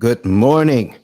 Good morning.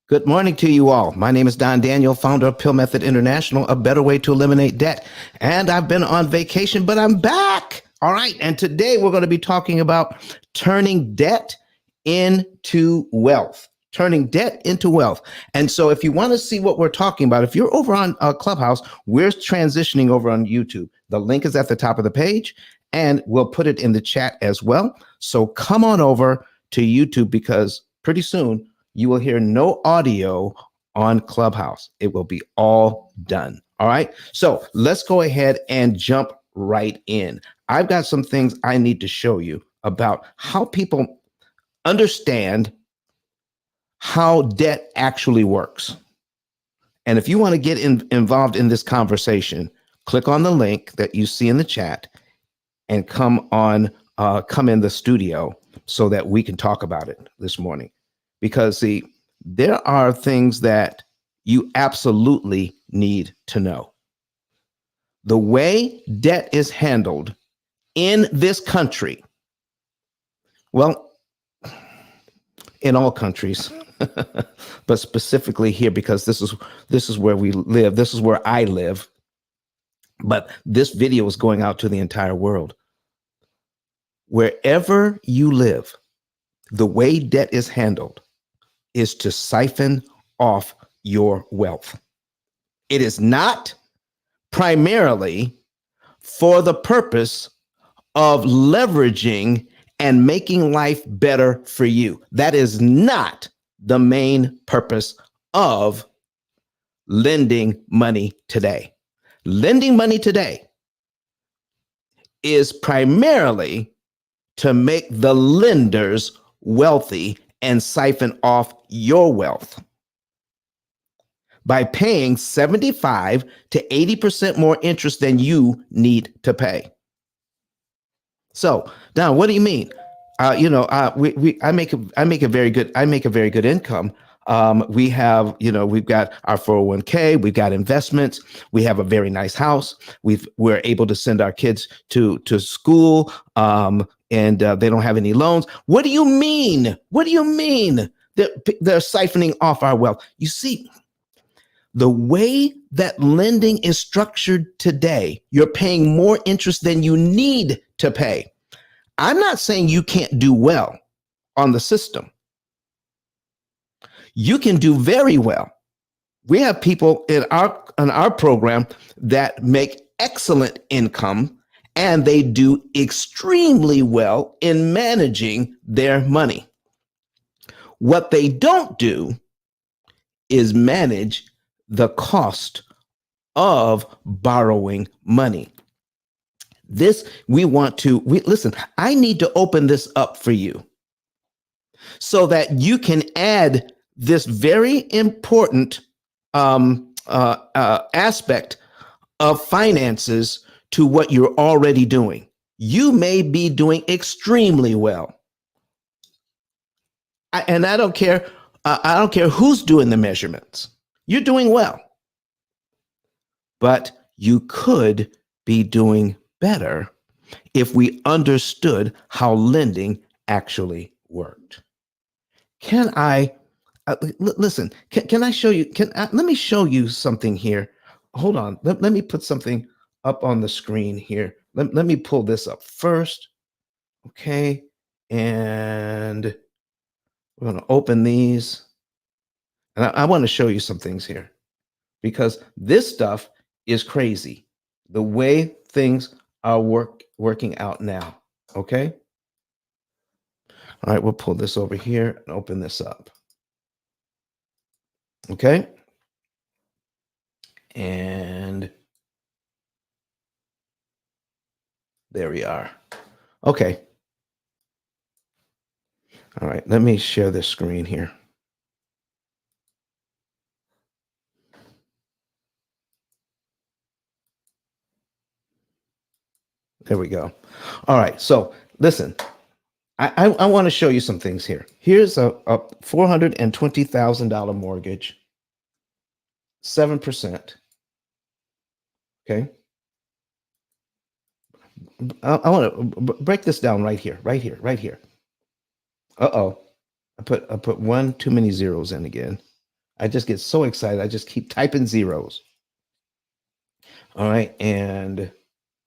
Good morning to you all. My name is Don Daniel, founder of P.I.L.L Method International, a better way to eliminate debt. And I've been on vacation, but I'm back. All right. And today we're going to be talking about turning debt into wealth. Turning debt into wealth. And so if you want to see what we're talking about, if you're over on Clubhouse, we're transitioning over on YouTube. The link is at the top of the page, and we'll put it in the chat as well. So come on over to YouTube, because pretty soon you will hear no audio on Clubhouse. It will be all done. All right. So let's go ahead and jump right in. I've got some things I need to show you about how people understand how debt actually works. And if you want to get involved in this conversation, click on the link that you see in the chat and come in the studio so that we can talk about it this morning. Because see, there are things that you absolutely need to know. The way debt is handled in this country, well, in all countries, but specifically here, because this is where we live. This is where I live. But this video is going out to the entire world. Wherever you live, the way debt is handled is to siphon off your wealth. It is not primarily for the purpose of leveraging and making life better for you. That is not the main purpose of lending money today. Lending money today is primarily to make the lenders wealthy and siphon off your wealth by paying 75 to 80% more interest than you need to pay. So, Don, what do you mean? I make a very good income. We've got our 401k, we've got investments, we have a very nice house. We're able to send our kids to school, and they don't have any loans. What do you mean? What do you mean that they're siphoning off our wealth? You see, the way that lending is structured today, you're paying more interest than you need to pay. I'm not saying you can't do well on the system. You can do very well. We have people in our program that make excellent income, and they do extremely well in managing their money. What they don't do is manage the cost of borrowing money. Listen, I need to open this up for you so that you can add this very important aspect of finances to what you're already doing. You may be doing extremely well. I don't care. I don't care who's doing the measurements. You're doing well. But you could be doing better if we understood how lending actually worked. Can I listen? Can I show you? Let me show you something here. Hold on. Let me put something up on the screen here. Let me pull this up first. Okay. And we're going to open these. And I want to show you some things here, because this stuff is crazy. The way things are working out now. Okay. All right. We'll pull this over here and open this up. Okay. And there we are. Okay. All right. Let me share this screen here. There we go. All right. So listen, I want to show you some things here. Here's a $420,000 mortgage, 7%. Okay. I want to break this down right here. Uh-oh. I put one too many zeros in again. I just get so excited. I just keep typing zeros. All right, and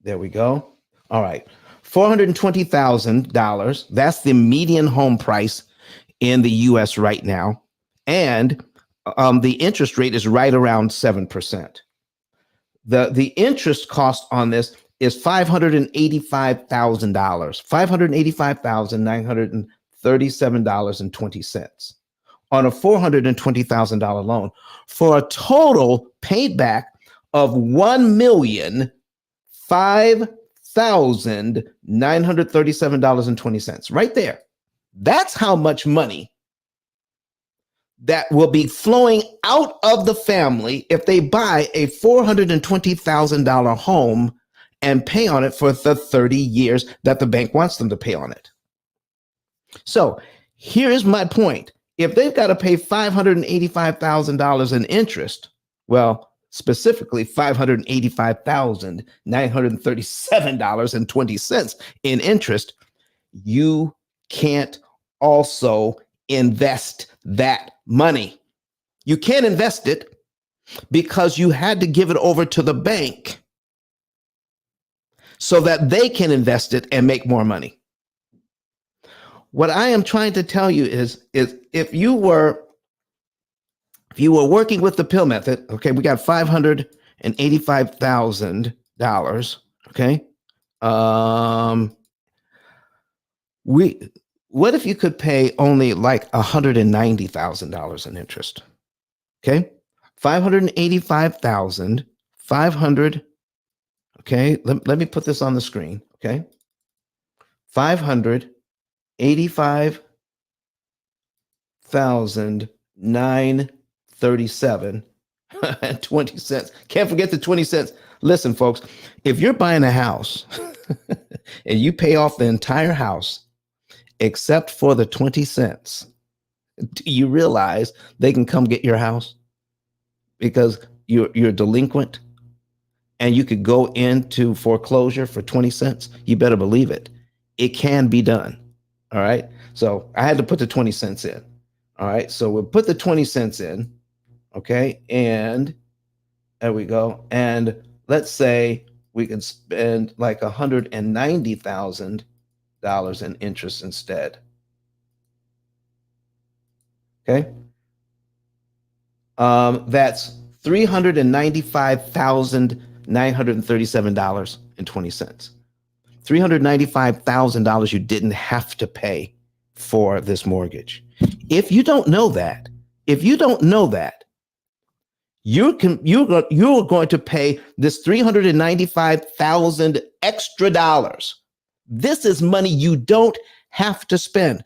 there we go. All right. $420,000. That's the median home price in the US right now. And the interest rate is right around 7%. The interest cost on this is $585,000, $585,937.20 on a $420,000 loan for a total paid back of $1,005,937.20. Right there. That's how much money that will be flowing out of the family if they buy a $420,000 home and pay on it for the 30 years that the bank wants them to pay on it. So here's my point. If they've got to pay $585,000 in interest, well, specifically $585,937.20 in interest, you can't also invest that money. You can't invest it because you had to give it over to the bank so that they can invest it and make more money. What I am trying to tell you is if you were working with the P.I.L.L method, okay, we got $585,000, okay? We What if you could pay only like $190,000 in interest? Okay, 585,500. Okay, let me put this on the screen. Okay, 585,937 and 20 cents. Can't forget the 20 cents. Listen, folks, if you're buying a house and you pay off the entire house except for the 20 cents, do you realize they can come get your house because you're delinquent and you could go into foreclosure for 20 cents? You better believe it. It can be done. All right. So I had to put the 20 cents in. All right. So we'll put the 20 cents in. Okay. And there we go. And let's say we can spend like $190,000 in interest instead. Okay. That's $395,937.20. $395,000 you didn't have to pay for this mortgage. If you don't know that, you're going to pay this 395,000 extra dollars. This is money you don't have to spend.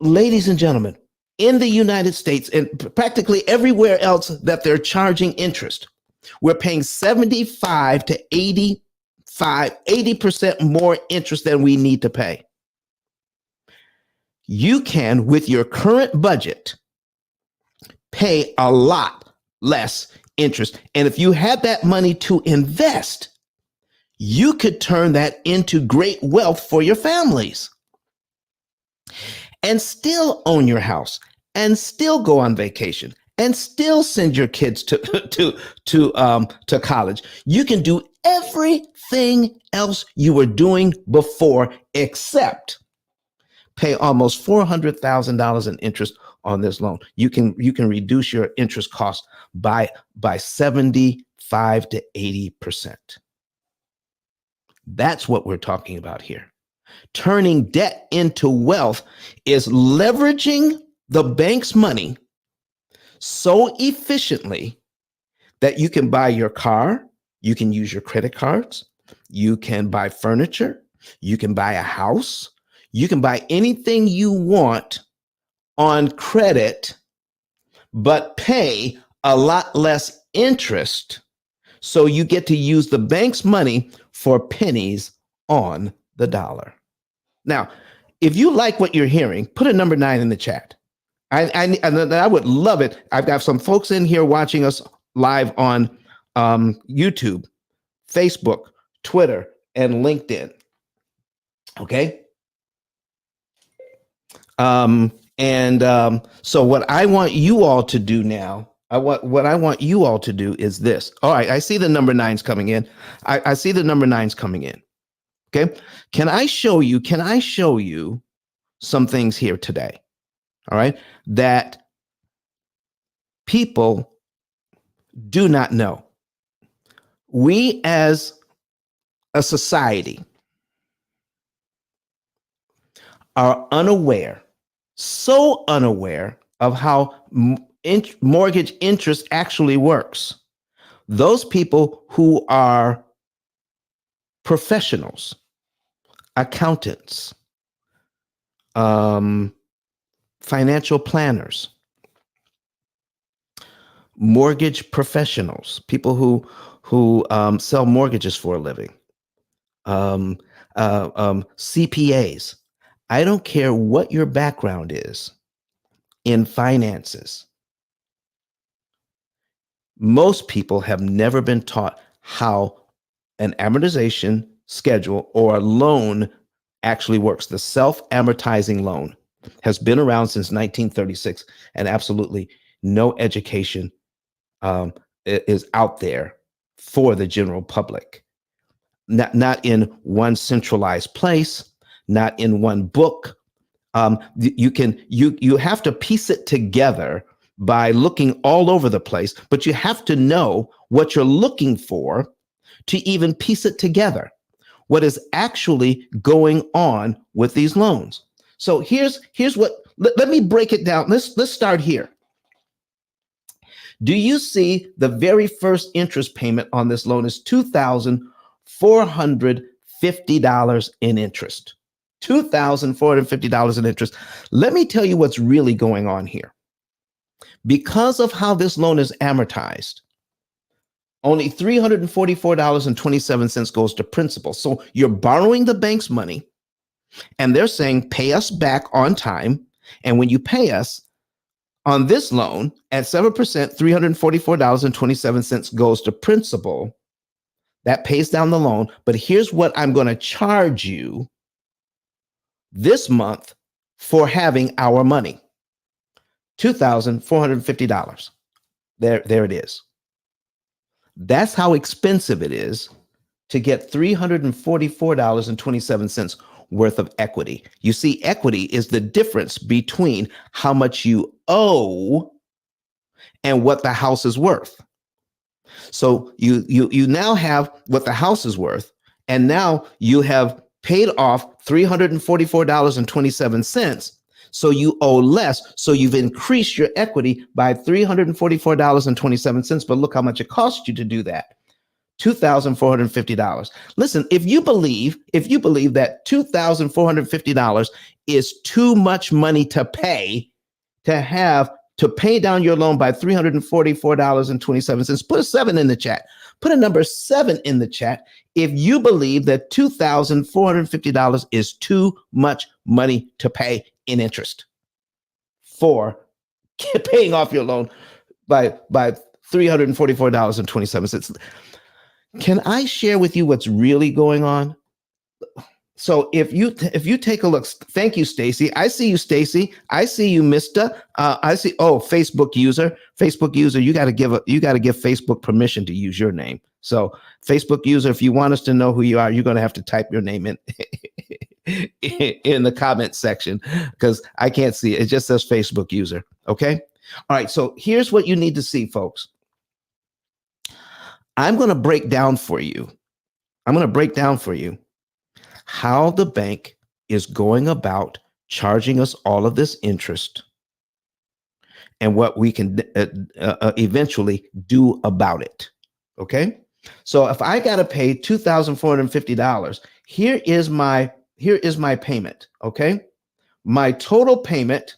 Ladies and gentlemen, in the United States and practically everywhere else that they're charging interest, we're paying 75 to 80% more interest than we need to pay. You can, with your current budget, pay a lot less interest. And if you had that money to invest, you could turn that into great wealth for your families and still own your house and still go on vacation and still send your kids to college. You can do everything else you were doing before except pay almost $400,000 in interest on this loan. You can reduce your interest cost by 75 to 80%. That's what we're talking about here. Turning debt into wealth is leveraging the bank's money so efficiently that you can buy your car, you can use your credit cards, you can buy furniture, you can buy a house, you can buy anything you want on credit, but pay a lot less interest. So you get to use the bank's money for pennies on the dollar. Now, if you like what you're hearing, put a number 9 in the chat. I would love it. I've got some folks in here watching us live on YouTube, Facebook, Twitter, and LinkedIn. Okay. So what I want you all to do now, what I want you all to do is this. All right, I see the number nines coming in. I see the number nines coming in. Okay. Can I show you some things here today? All right. That people do not know. We as a society are unaware, so unaware of how mortgage interest actually works. Those people who are professionals, accountants, um, financial planners, mortgage professionals, people who sell mortgages for a living, um, CPAs. I don't care what your background is in finances. Most people have never been taught how an amortization schedule or a loan actually works. The self-amortizing loan has been around since 1936, and absolutely no education is out there for the general public. Not in one centralized place, not in one book. You have to piece it together by looking all over the place, but you have to know what you're looking for to even piece it together. What is actually going on with these loans? So here's what. Let me break it down. Let's start here. Do you see the very first interest payment on this loan is $2,450 in interest? $2,450 in interest. Let me tell you what's really going on here. Because of how this loan is amortized, only $344.27 goes to principal. So you're borrowing the bank's money, and they're saying, pay us back on time. And when you pay us on this loan at 7%, $344.27 goes to principal. That pays down the loan. But here's what I'm going to charge you this month for having our money. $2,450. There it is. That's how expensive it is to get $344.27 worth of equity. You see, equity is the difference between how much you owe and what the house is worth. So you now have what the house is worth, and now you have paid off $344.27. So you owe less. So you've increased your equity by $344.27. But look how much it cost you to do that. $2,450. Listen, if you believe that $2,450 is too much money to pay to pay down your loan by $344.27, put a 7 in the chat. Put a number 7 in the chat if you believe that $2,450 is too much money to pay in interest for paying off your loan by $344.27. Can I share with you what's really going on? So if you take a look, thank you, Stacy. I see you, Stacy. I see you, Mister. I see. Oh, Facebook user. You got to give Facebook permission to use your name. So Facebook user, if you want us to know who you are, you're going to have to type your name in the comment section, because I can't see it. It just says Facebook user. Okay. All right. So here's what you need to see, folks. I'm going to break down for you how the bank is going about charging us all of this interest and what we can eventually do about it. Okay. So if I got to pay $2,450, here is my payment. Okay. My total payment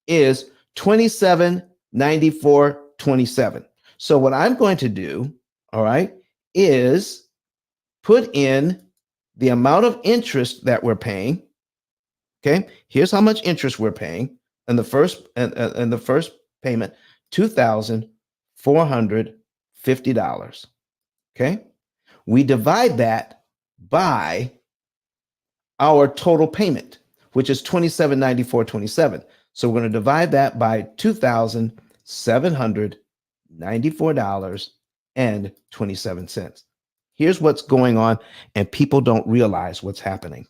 is $27.94.27. So what I'm going to do, all right, is put in the amount of interest that we're paying. Okay, here's how much interest we're paying in the first payment, $2,450. Okay, we divide that by our total payment, which is $2,794.27. So we're going to divide that by $2,794.27. Here's what's going on, and people don't realize what's happening.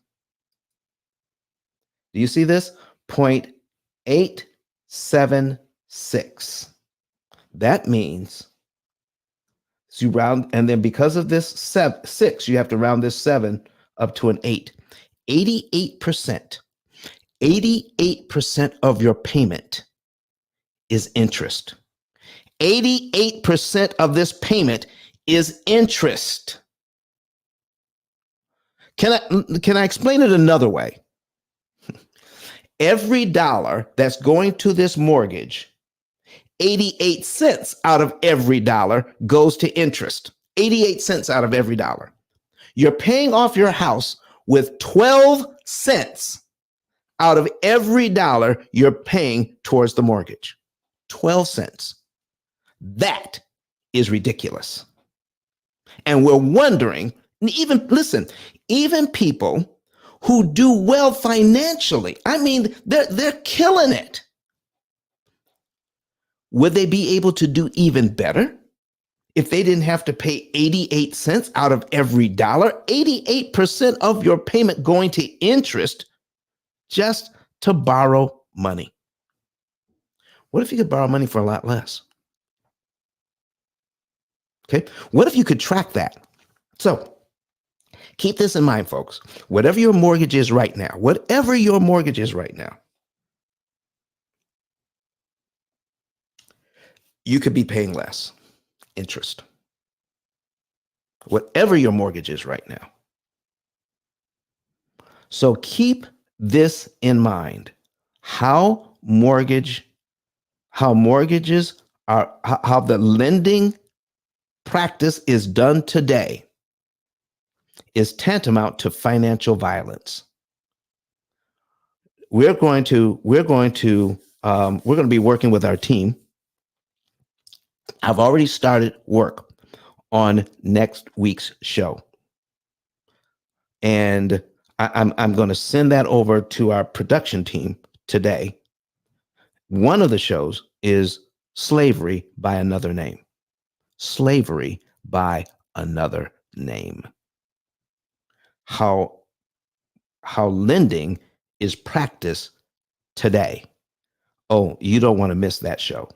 Do you see this? 0.876. That means you round, and then because of this 6, you have to round this 7 up to an 8. 88%. 88% of your payment is interest. 88% of this payment is interest. Can I explain it another way? Every dollar that's going to this mortgage, 88 cents out of every dollar goes to interest. 88 cents out of every dollar. You're paying off your house with 12 cents out of every dollar you're paying towards the mortgage. 12 cents. That is ridiculous. And we're wondering, even people who do well financially, I mean, they're killing it. Would they be able to do even better if they didn't have to pay 88 cents out of every dollar? 88% of your payment going to interest just to borrow money. What if you could borrow money for a lot less? Okay. What if you could track that? So keep this in mind, folks. Whatever your mortgage is right now, you could be paying less interest. Whatever your mortgage is right now. So keep this in mind. How the lending practice is done today is tantamount to financial violence. We're going to be working with our team. I've already started work on next week's show, and I'm going to send that over to our production team today. One of the shows is Slavery by Another Name. Slavery by Another Name. How lending is practiced today. Oh, you don't want to miss that show.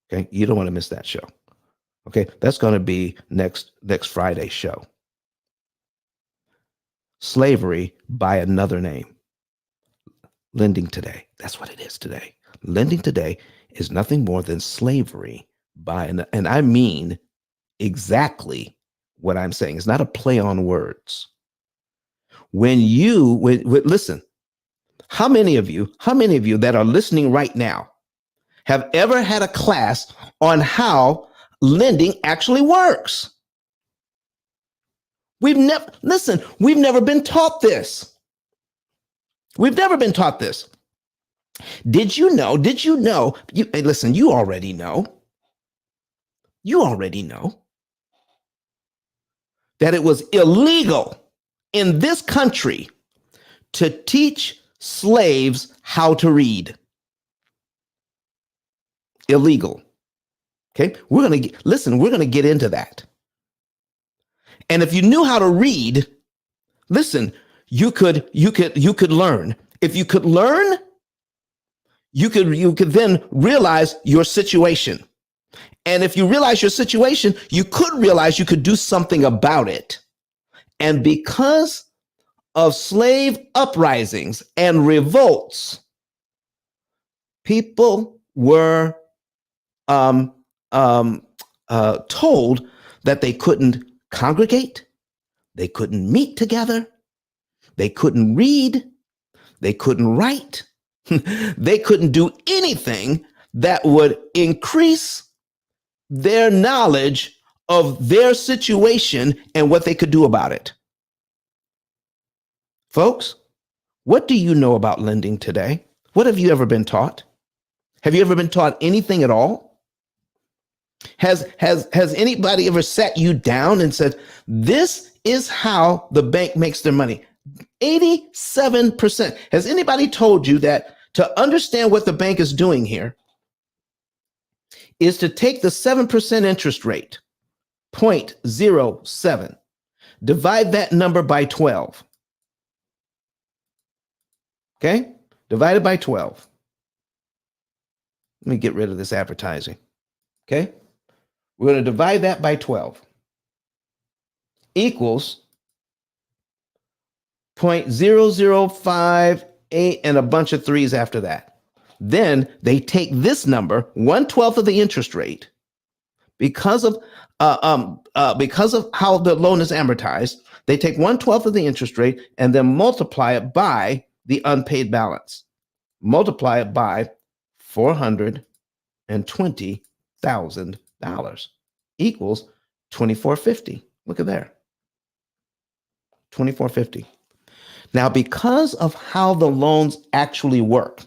Okay, you don't want to miss that show. Okay, that's going to be next Friday's show. Slavery by Another Name. Lending today. That's what it is today. Lending today is nothing more than slavery and I mean exactly what I'm saying. It's not a play on words. Listen, how many of you that are listening right now have ever had a class on how lending actually works? We've never been taught this. We've never been taught this. Did you know? Listen, you already know that it was illegal in this country to teach slaves how to read. Illegal. Okay? We're going to get into that. And if you knew how to read, listen, you could learn. If you could learn, you could then realize your situation. And if you realize your situation, you could realize you could do something about it. And because of slave uprisings and revolts, people were told that they couldn't congregate, they couldn't meet together, they couldn't read, they couldn't write, they couldn't do anything that would increase their knowledge of their situation and what they could do about it. Folks, what do you know about lending today? What have you ever been taught? Have you ever been taught anything at all? Has anybody ever sat you down and said, this is how the bank makes their money? 87%. Has anybody told you that to understand what the bank is doing here is to take the 7% interest rate, 0.07, divide that number by 12. Okay? Divided by 12. Let me get rid of this advertising. Okay? We're going to divide that by 12. Equals 0.0058 and a bunch of threes after that. Then they take this number, 1/12 of the interest rate, because of how the loan is amortized. They take 1/12 of the interest rate and then multiply it by the unpaid balance. Multiply it by $420,000 equals 2450. Look at there. 2450. Now, because of how the loans actually work,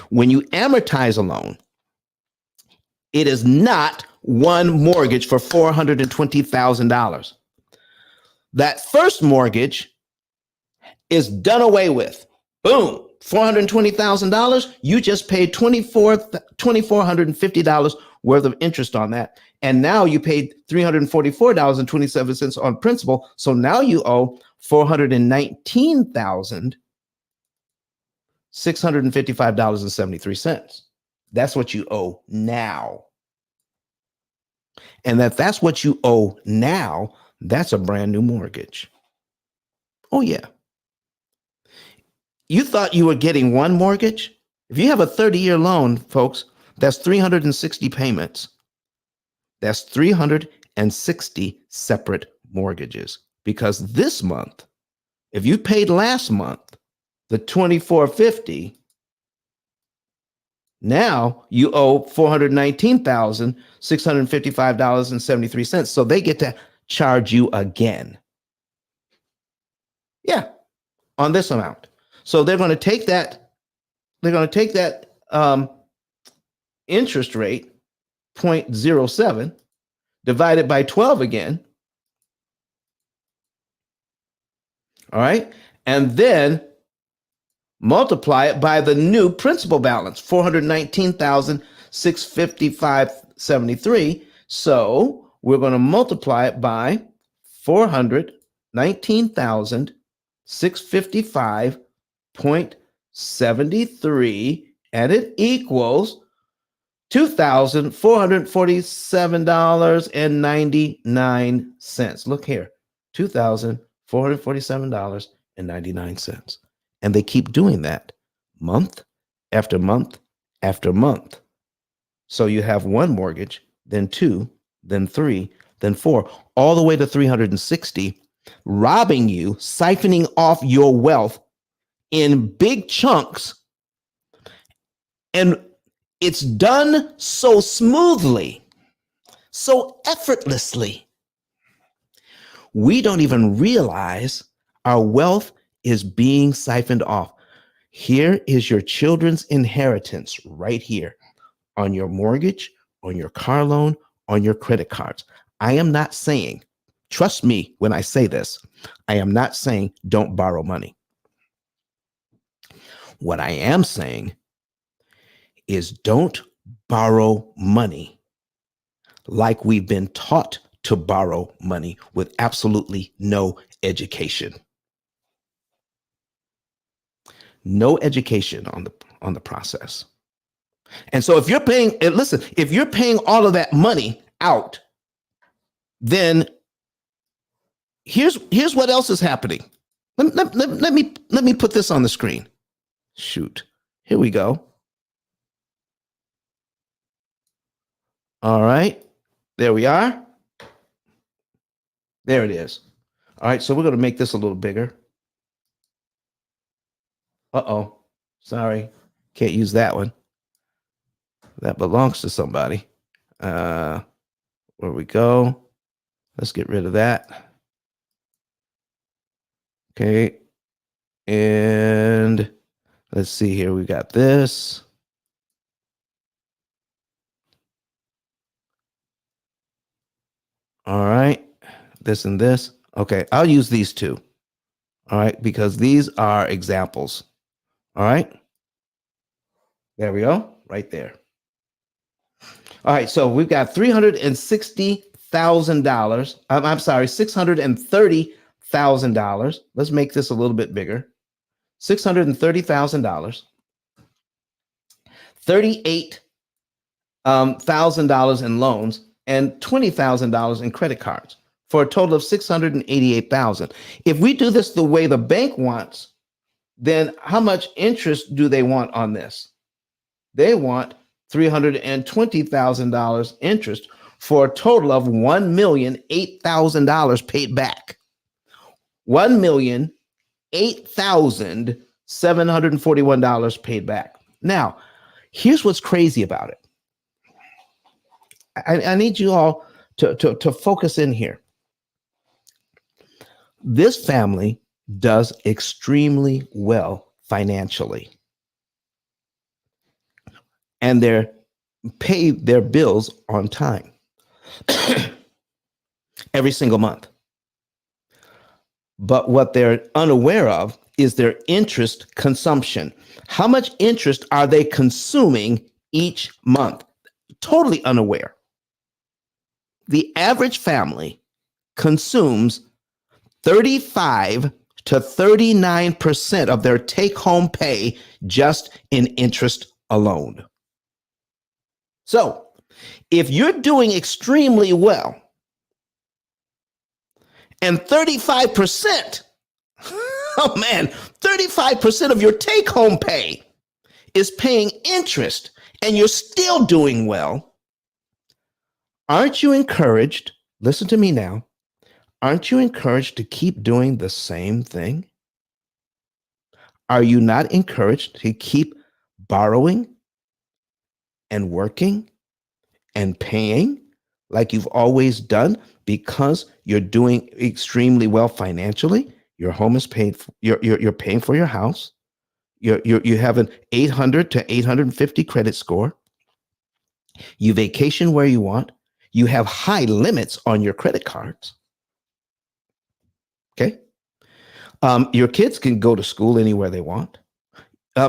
when you amortize a loan, it is not one mortgage for $420,000. That first mortgage is done away with. Boom, $420,000. You just paid $2,450 worth of interest on that. And now you paid $344.27 on principal. So now you owe $419,655.73. That's what you owe now. And that's what you owe now, that's a brand new mortgage. Oh, yeah. You thought you were getting one mortgage? If you have a 30-year loan, folks, that's 360 payments. That's 360 separate mortgages. Because this month, if you paid last month the $2,450, now you owe $419,655.73. So they get to charge you again. Yeah, on this amount. So they're going to take that. Interest rate, 0.07, divided by 12 again. All right. And then multiply it by the new principal balance, $419,655.73. So we're going to multiply it by $419,655.73, and it equals $2,447.99. Look here, $2,447.99. And they keep doing that month after month after month. So you have one mortgage, then two, then three, then four, all the way to 360, robbing you, siphoning off your wealth in big chunks. And it's done so smoothly, so effortlessly. We don't even realize our wealth is being siphoned off. Here is your children's inheritance right here on your mortgage, on your car loan, on your credit cards. I am not saying, trust me when I say this, I am not saying don't borrow money. What I am saying is don't borrow money like we've been taught to borrow money with absolutely no education. No education on the process. And so if you're paying, and listen, if you're paying all of that money out, then here's what else is happening. Let me put this on the screen. Shoot. Here we go. All right. There we are. There it is. All right. So we're going to make this a little bigger. Uh-oh. Sorry. Can't use that one. That belongs to somebody. Where we go. Let's get rid of that. Okay. And let's see here. We got this. All right. This and this. Okay, I'll use these two. All right, because these are examples. All right, there we go, right there. All right, so we've got $360,000. I'm sorry, $630,000. Let's make this a little bit bigger. $630,000, $38,000 in loans, and $20,000 in credit cards for a total of $688,000. If we do this the way the bank wants, then how much interest do they want on this? They want $320,000 interest for a total of $1,008,000 paid back. $1,008,741 paid back. Now, here's what's crazy about it. I need you all to focus in here. This family does extremely well financially, and they pay their bills on time every single month. But what they're unaware of is their interest consumption. How much interest are they consuming each month? Totally unaware. The average family consumes 35 to 39% of their take-home pay just in interest alone. So, if you're doing extremely well and 35%, oh man, 35% of your take-home pay is paying interest and you're still doing well, aren't you encouraged? Listen to me now. Aren't you encouraged to keep doing the same thing? Are you not encouraged to keep borrowing and working and paying like you've always done because you're doing extremely well financially? Your home is paid for, you're paying for your house. You have an 800 to 850 credit score. You vacation where you want. You have high limits on your credit cards. Okay. Your kids can go to school anywhere they want.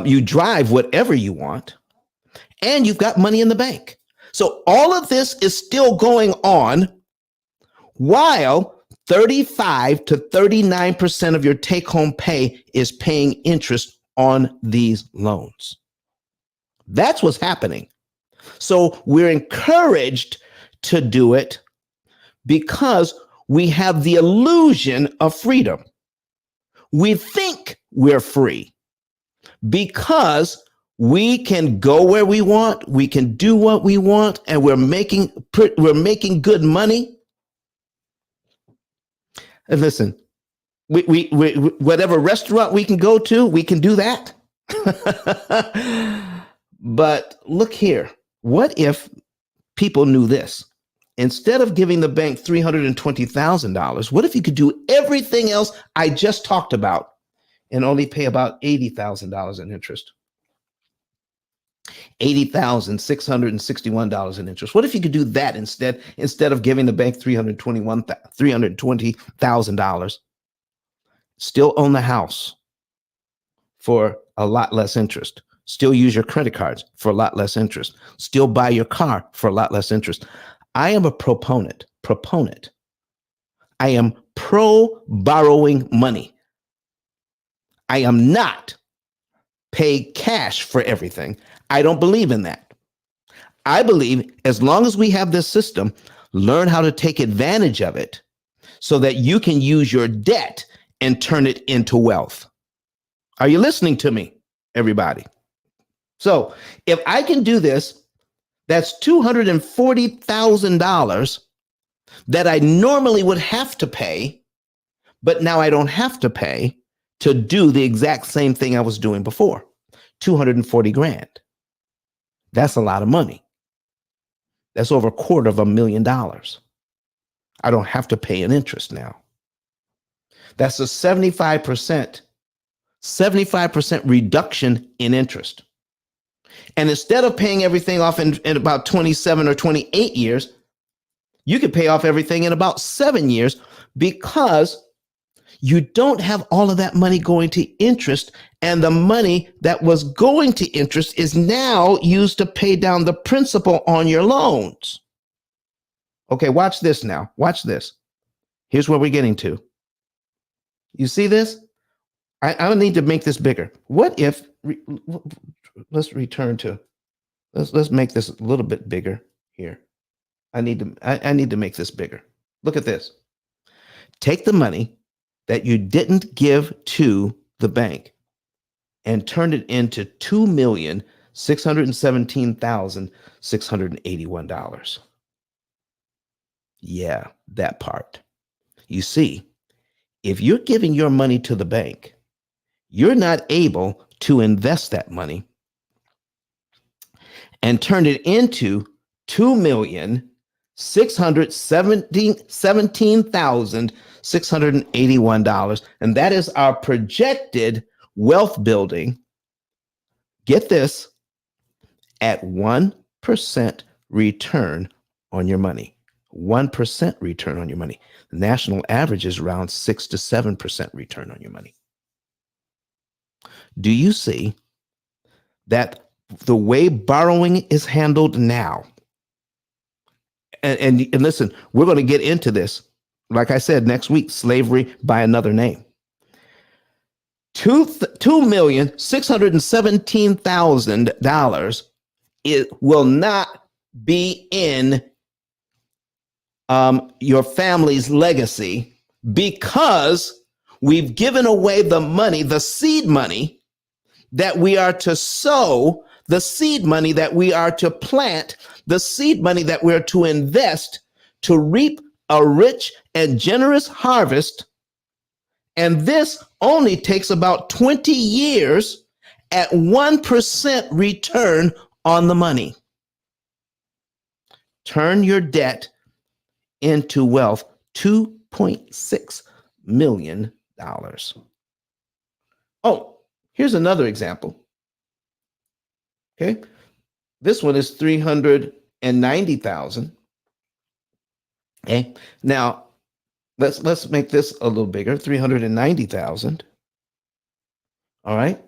You drive whatever you want, and you've got money in the bank. So all of this is still going on while 35 to 39% of your take-home pay is paying interest on these loans. That's what's happening. So we're encouraged to do it because we have the illusion of freedom. We think we're free because we can go where we want, we can do what we want, and we're making good money. And listen, we whatever restaurant we can go to, we can do that. But look here, what if people knew this? Instead of giving the bank $320,000, what if you could do everything else I just talked about and only pay about $80,000 in interest? $80,661 in interest. What if you could do that instead of giving the bank $320,000? Still own the house for a lot less interest. Still use your credit cards for a lot less interest. Still buy your car for a lot less interest. I am a proponent. I am pro borrowing money. I am not pay cash for everything. I don't believe in that. I believe as long as we have this system, learn how to take advantage of it so that you can use your debt and turn it into wealth. Are you listening to me, everybody? So if I can do this, that's $240,000 that I normally would have to pay, but now I don't have to pay to do the exact same thing I was doing before. 240 grand. That's a lot of money. That's over $250,000. I don't have to pay an interest now. That's a 75% reduction in interest. And instead of paying everything off in about 27 or 28 years, you could pay off everything in about 7 years because you don't have all of that money going to interest, and the money that was going to interest is now used to pay down the principal on your loans. Okay, watch this now. Watch this. Here's where we're getting to. You see this? I don't need to make this bigger. What if let's return to let's make this a little bit bigger here. I need to make this bigger. Look at this. Take the money that you didn't give to the bank and turn it into $2,617,681. Yeah, that part. You see, if you're giving your money to the bank, you're not able to invest that money and turn it into $2,617,681. And that is our projected wealth building. Get this, at 1% return on your money. 1% return on your money. The national average is around 6 to 7% return on your money. Do you see that the way borrowing is handled now? And listen, we're going to get into this. Like I said, next week, slavery by another name. $2,617,000 it will not be in your family's legacy because we've given away the money, the seed money that we are to sow, the seed money that we are to plant, the seed money that we're to invest to reap a rich and generous harvest. And this only takes about 20 years at 1% return on the money. Turn your debt into wealth, $2.6 million. Oh, here's another example. Okay. This one is 390,000. Okay. Now let's make this a little bigger, 390,000. All right.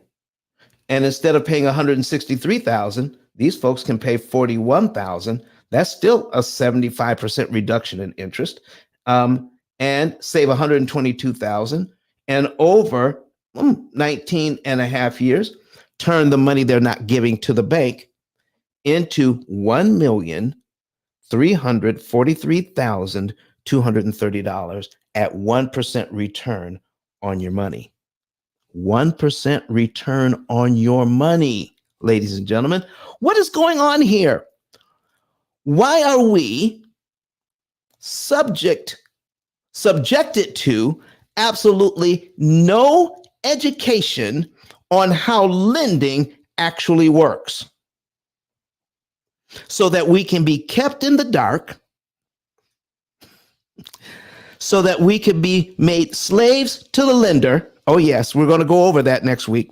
And instead of paying 163,000, these folks can pay 41,000. That's still a 75% reduction in interest, and save 122,000. And over 19 and a half years, turn the money they're not giving to the bank into $1,343,230 at 1% return on your money. 1% return on your money, ladies and gentlemen. What is going on here? Why are we subjected to absolutely no education on how lending actually works? So that we can be kept in the dark, so that we can be made slaves to the lender. Oh, yes, we're going to go over that next week.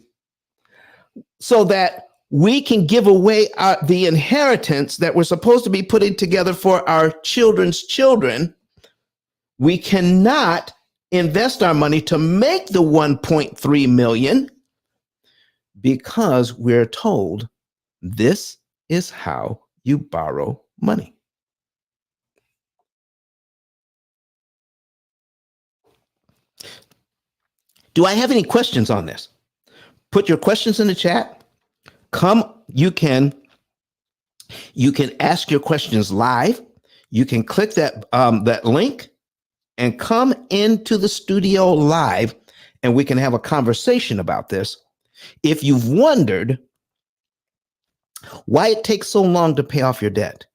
So that we can give away the inheritance that we're supposed to be putting together for our children's children. We cannot invest our money to make the 1.3 million because we're told this is how you borrow money. Do I have any questions on this? Put your questions in the chat. You can ask your questions live. You can click that link and come into the studio live, and we can have a conversation about this. If you've wondered why it takes so long to pay off your debt,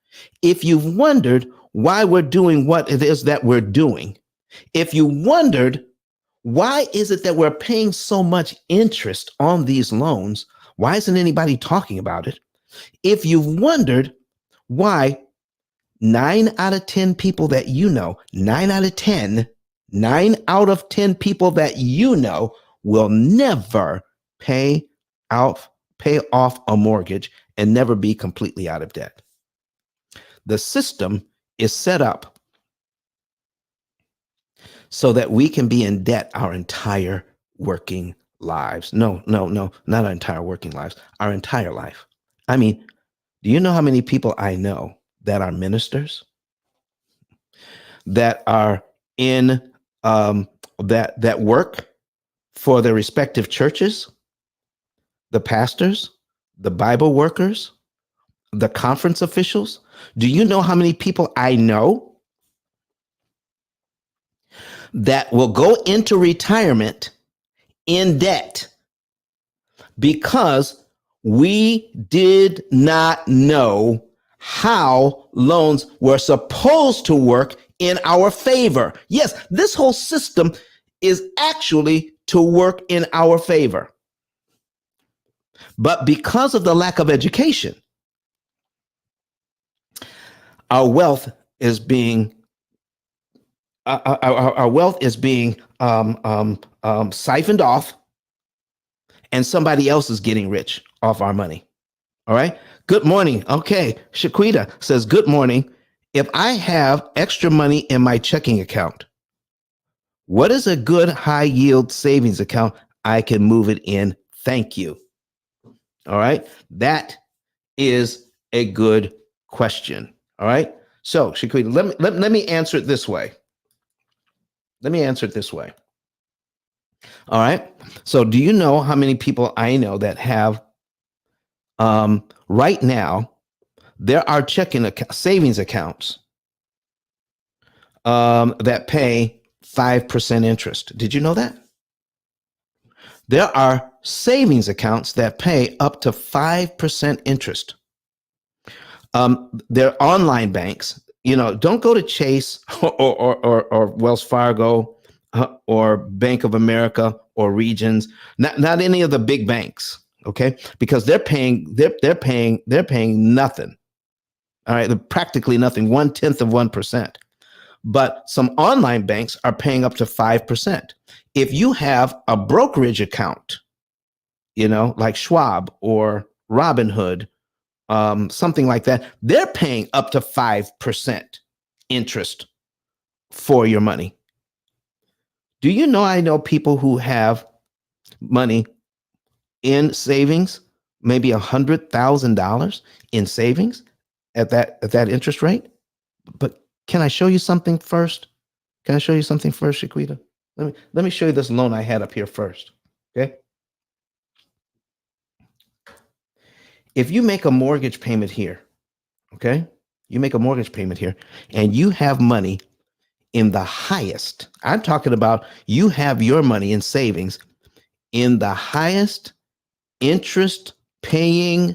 if you've wondered why we're doing what it is that we're doing, if you wondered why is it that we're paying so much interest on these loans, why isn't anybody talking about it? If you've wondered why 9 out of 10 people that you know, 9 out of 10 people that you know will never pay off a mortgage and never be completely out of debt. The system is set up so that we can be in debt our entire working lives. No, no, no, not our entire working lives, our entire life. I mean, do you know how many people I know that are ministers, that are in that work for their respective churches, the pastors, the Bible workers, the conference officials? Do you know how many people I know that will go into retirement in debt because we did not know how loans were supposed to work in our favor? Yes, this whole system is actually to work in our favor. But because of the lack of education, our wealth is being our wealth is being siphoned off, and somebody else is getting rich off our money. All right. Good morning. Okay. Shaquita says, good morning. If I have extra money in my checking account, what is a good high yield savings account I can move it in? Thank you. All right. That is a good question. All right. So, Shaquita, let me answer it this way. Let me answer it this way. All right. So, do you know how many people I know that have right now? There are savings accounts that pay 5% interest. Did you know that? There are savings accounts that pay up to 5% interest. They're online banks. You know, don't go to Chase or Wells Fargo or Bank of America or Regions. Not any of the big banks. Okay, because they're paying nothing. All right, practically nothing. 0.1%. But some online banks are paying up to 5%. If you have a brokerage account, you know, like Schwab or Robinhood, something like that, they're paying up to 5% interest for your money. Do you know I know people who have money in savings, maybe $100,000 in savings at that interest rate? But can I show you something first? Can I show you something first, Shaquita? Let me show you this loan I had up here first. Okay. If you make a mortgage payment here, okay, you make a mortgage payment here, and you have money in the highest, I'm talking about you have your money in savings in the highest interest paying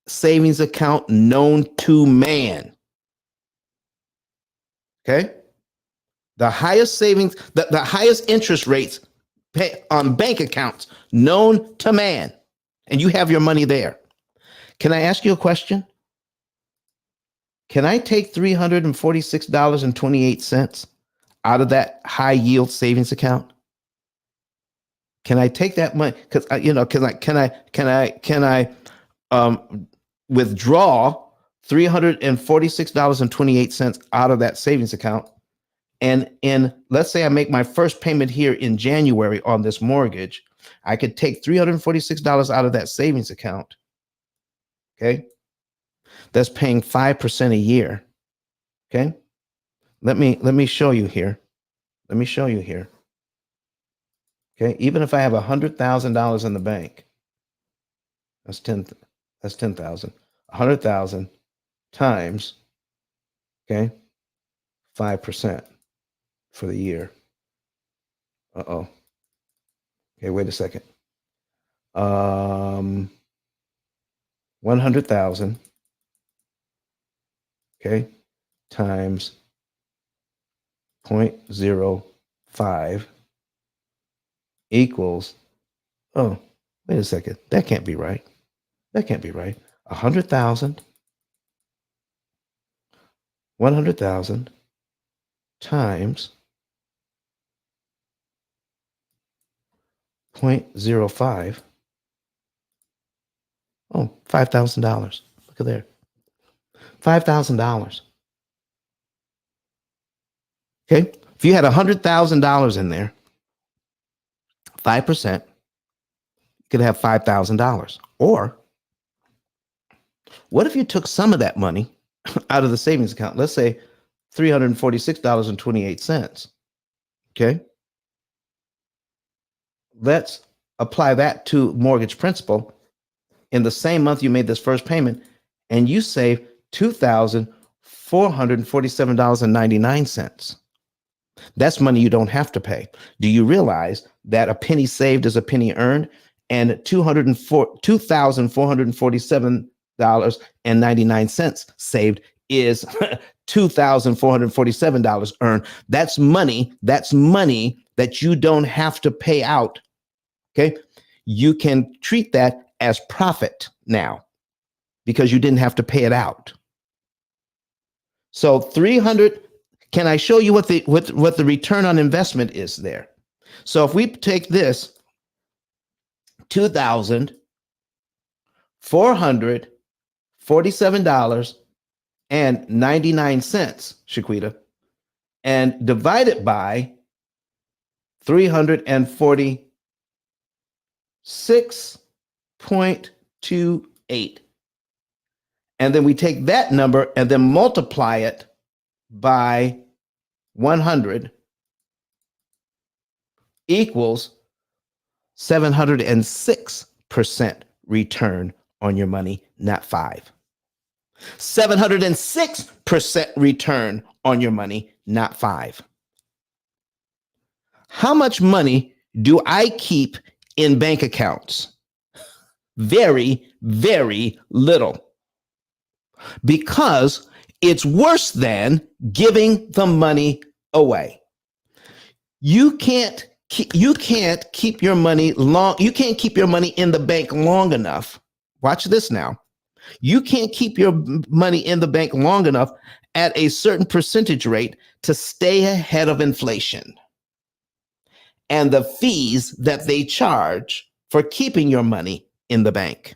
savings account known to man. Okay. The highest savings, the highest interest rates pay on bank accounts known to man. And you have your money there. Can I ask you a question? Can I take $346.28 out of that high yield savings account? Can I take that money? Because can I withdraw $346.28 out of that savings account? And let's say I make my first payment here in January on this mortgage, I could take $346 out of that savings account. Okay. That's paying 5% a year. Okay. Let me show you here. Let me show you here. Okay. Even if I have $100,000 in the bank, that's 10,000. 100,000 times, okay, 5% for the year. Uh-oh. Okay, wait a second. 100,000, okay, times 0.05 equals, oh, wait a second. That can't be right. That can't be right. 100,000, 100,000 times 0.05. Oh, $5,000. Look at there. $5,000. Okay. If you had $100,000 in there, 5%, you could have $5,000. Or what if you took some of that money out of the savings account? Let's say $346.28. Okay. Let's apply that to mortgage principal. In the same month you made this first payment, and you save $2,447.99. That's money you don't have to pay. Do you realize that a penny saved is a penny earned, and $2,447.99 saved is $2,447 earned. That's money. That's money that you don't have to pay out. Okay. You can treat that as profit now because you didn't have to pay it out. So 300, can I show you what the return on investment is there? So if we take this $2,447.99, Shaquita, and divide it by 346.28. And then we take that number and then multiply it by 100 equals 706% return on your money, not 5. 706% return on your money, not 5. How much money do I keep in bank accounts? Very, very little. Because it's worse than giving the money away. You can't keep your money long. You can't keep your money in the bank long enough. Watch this now. You can't keep your money in the bank long enough at a certain percentage rate to stay ahead of inflation and the fees that they charge for keeping your money in the bank.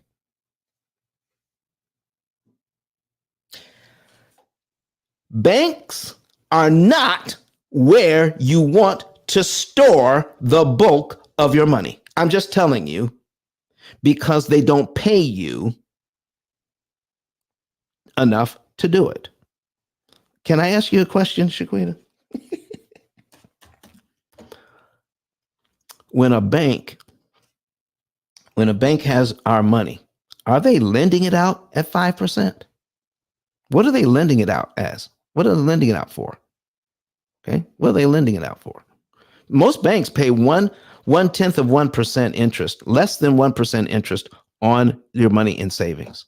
Banks are not where you want to store the bulk of your money. I'm just telling you, because they don't pay you enough to do it. Can I ask you a question, Shaquita? When a bank has our money, are they lending it out at 5%? What are they lending it out as? What are they lending it out for? Okay. What are they lending it out for? Most banks pay 1/10 of 1% interest, less than 1% interest on your money in savings.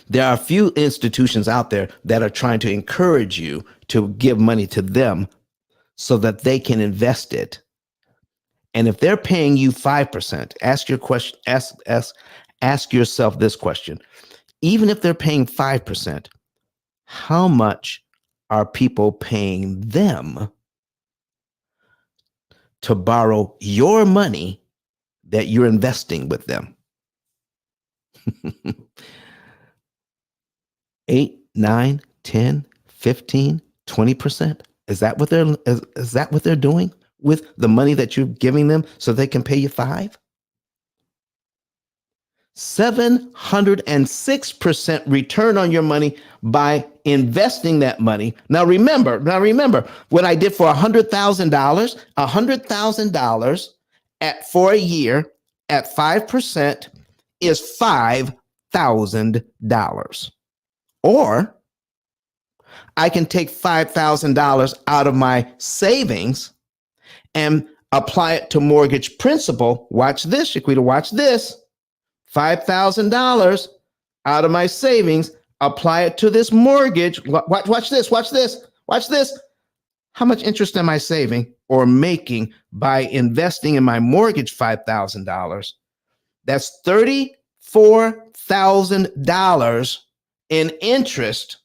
There are a few institutions out there that are trying to encourage you to give money to them so that they can invest it. And if they're paying you 5%, ask yourself this question. Even if they're paying 5%, how much are people paying them to borrow your money that you're investing with them? 8, 9, 10, 15, 20%. Is that what they're doing with the money that you're giving them so they can pay you 5? 706% return on your money by investing that money. Now remember, what I did for $100,000 for a year at 5% is $5,000. Or I can take $5,000 out of my savings and apply it to mortgage principal. Watch this, Shaquita, watch this. $5,000 out of my savings, apply it to this mortgage. Watch this. How much interest am I saving or making by investing in my mortgage $5,000? That's $34,000 in interest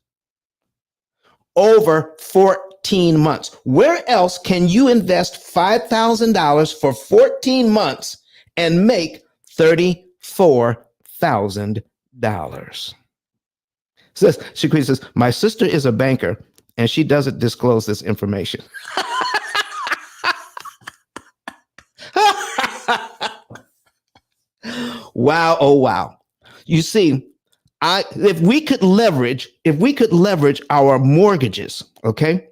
over 14 months. Where else can you invest $5,000 for 14 months and make $34,000? Shaquita says, my sister is a banker and she doesn't disclose this information. Wow, oh wow. You see, if we could leverage our mortgages, okay?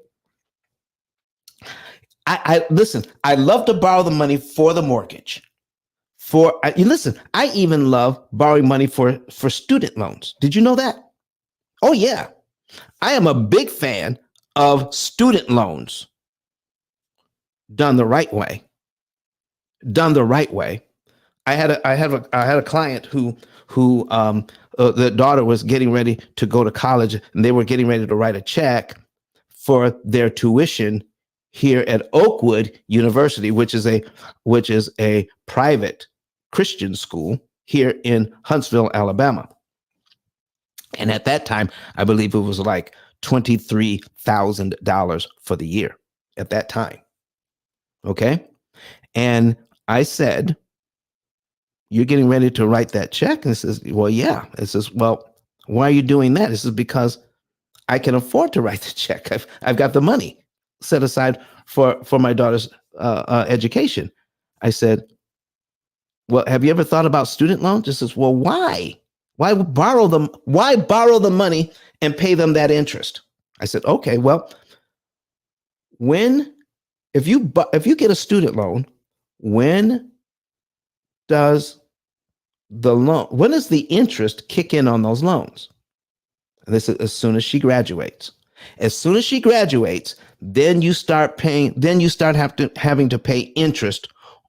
I listen, I love to borrow the money for the mortgage. You listen, I even love borrowing money for student loans. Did you know that? Oh yeah. I am a big fan of student loans done the right way. Done the right way. I had a client who the daughter was getting ready to go to college, and they were getting ready to write a check for their tuition here at Oakwood University, which is a private Christian school here in Huntsville, Alabama. And at that time, I believe it was like $23,000 for the year at that time. Okay. And I said, "You're getting ready to write that check?" And it says, "Well, yeah." It says, "Well, why are you doing that?" This is because I can afford to write the check. I've got the money set aside for my daughter's education. I said, "Well, have you ever thought about student loans?" It says, "Well, why? Why borrow them? Why borrow the money and pay them that interest?" I said, "Okay, well, when if you get a student loan, when does when does the interest kick in on those loans?" And this is as soon as she graduates. As soon as she graduates, then you start paying, then you start having to pay interest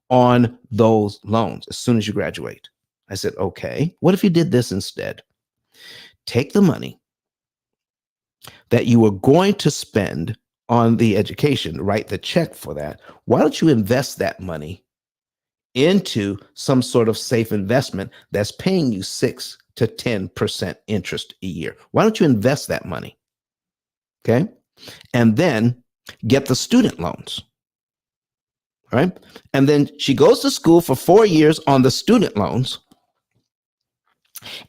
on those loans as soon as you graduate. I said, "Okay, what if you did this instead? Take the money that you were going to spend on the education, write the check for that. Why don't you invest that money into some sort of safe investment that's paying you 6 to 10% interest a year? Why don't you invest that money?" Okay. And then get the student loans. All right. And then she goes to school for 4 years on the student loans.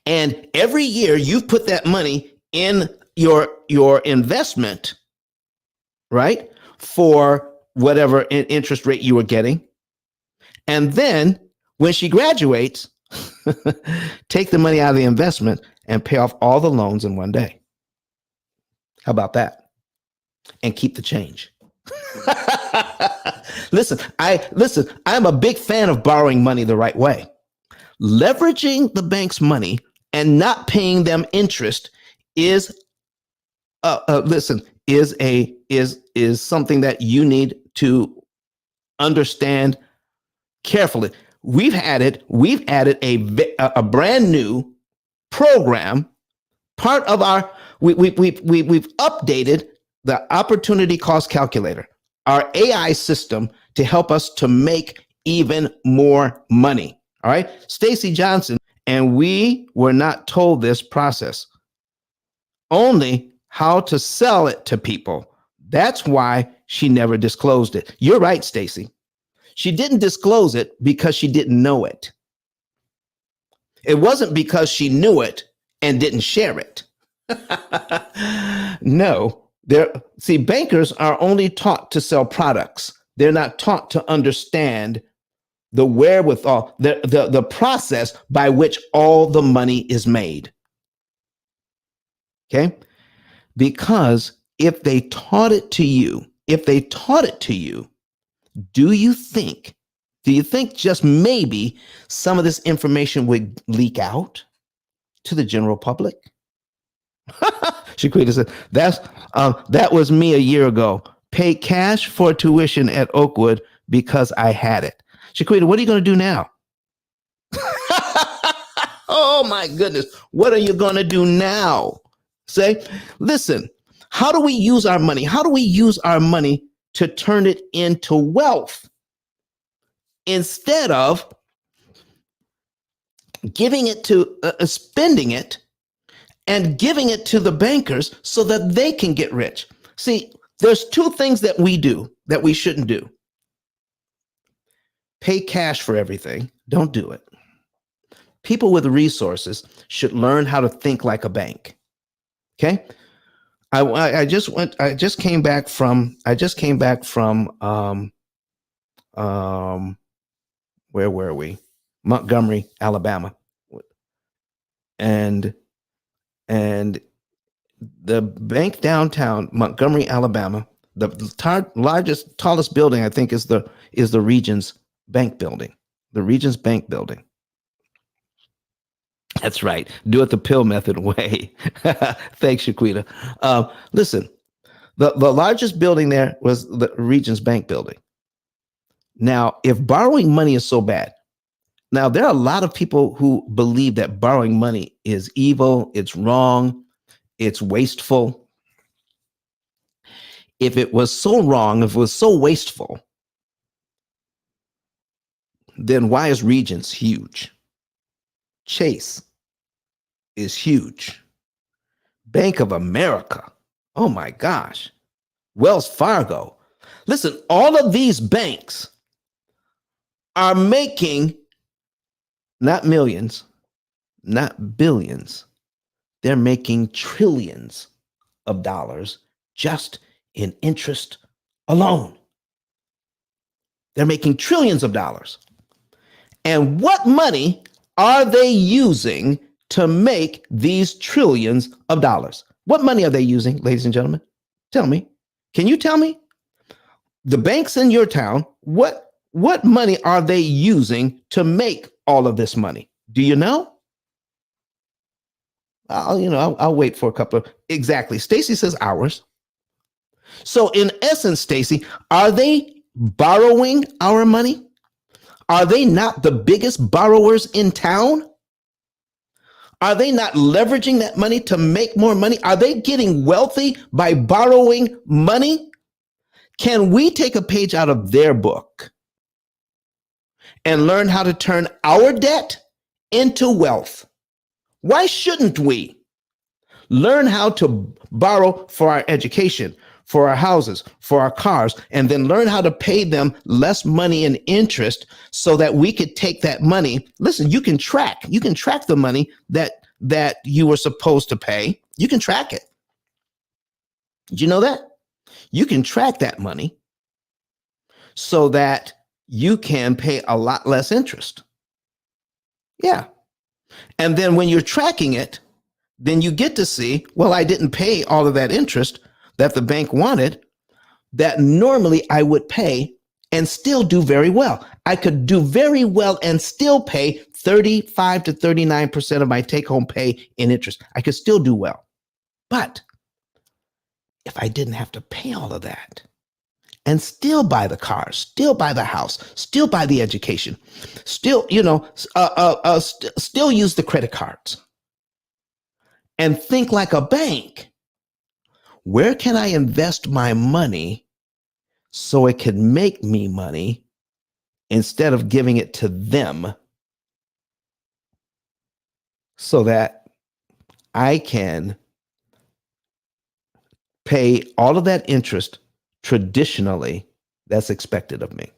And every year you've put that money in your investment, right? For whatever interest rate you were getting. And then when she graduates, take the money out of the investment and pay off all the loans in one day. How about that? And keep the change. I'm a big fan of borrowing money the right way. Leveraging the bank's money and not paying them interest is is something that you need to understand carefully. We've added a brand new program. Part of our we've updated the opportunity cost calculator, our AI system, to help us to make even more money. All right, Stacy Johnson, and we were not told this process, only how to sell it to people. That's why she never disclosed it. You're right, Stacy. She didn't disclose it because she didn't know it. It wasn't because she knew it and didn't share it. No, bankers are only taught to sell products. They're not taught to understand the wherewithal, the process by which all the money is made. Okay? Because if they taught it to you, do you think just maybe some of this information would leak out to the general public? Shaquita said, that was me a year ago. Paid cash for tuition at Oakwood because I had it. Shaquita, what are you going to do now? Oh my goodness. What are you going to do now? Say, listen, how do we use our money? How do we use our money to turn it into wealth instead of giving it to spending it and giving it to the bankers so that they can get rich? See, there's two things that we do that we shouldn't do. Pay cash for everything. Don't do it. People with resources should learn how to think like a bank. Okay? I just came back from where were we? Montgomery, Alabama. And and the bank downtown Montgomery, Alabama, the largest, tallest building, I think, is the Regions Bank building. The Regions Bank building. That's right. Do it the P.I.L.L method way. Thanks, Shaquita. Listen, the largest building there was the Regions Bank building. Now, if borrowing money is so bad, now there are a lot of people who believe that borrowing money is evil, it's wrong, it's wasteful. If it was so wrong, if it was so wasteful, then why is Regions huge? Chase is huge. Bank of America. Oh my gosh. Wells Fargo. Listen, all of these banks are making not millions, not billions. They're making trillions of dollars just in interest alone. They're making trillions of dollars. And what money are they using to make these trillions of dollars? What money are they using, ladies and gentlemen? Tell me. Can you tell me? The banks in your town, what money are they using to make all of this money? Do you know? I'll wait for a couple of exactly. Stacy says hours. So in essence, Stacy, are they borrowing our money? Are they not the biggest borrowers in town? Are they not leveraging that money to make more money? Are they getting wealthy by borrowing money? Can we take a page out of their book and learn how to turn our debt into wealth? Why shouldn't we learn how to borrow for our education, for our houses, for our cars, and then learn how to pay them less money in interest so that we could take that money? Listen, you can track the money that you were supposed to pay. You can track it. Did you know that? You can track that money so that you can pay a lot less interest. Yeah. And then when you're tracking it, then you get to see, well, I didn't pay all of that interest that the bank wanted that normally I would pay and still do very well. I could do very well and still pay 35 to 39% of my take-home pay in interest. I could still do well. But if I didn't have to pay all of that and still buy the car, still buy the house, still buy the education, still, still use the credit cards and think like a bank, where can I invest my money so it can make me money instead of giving it to them so that I can pay all of that interest traditionally that's expected of me?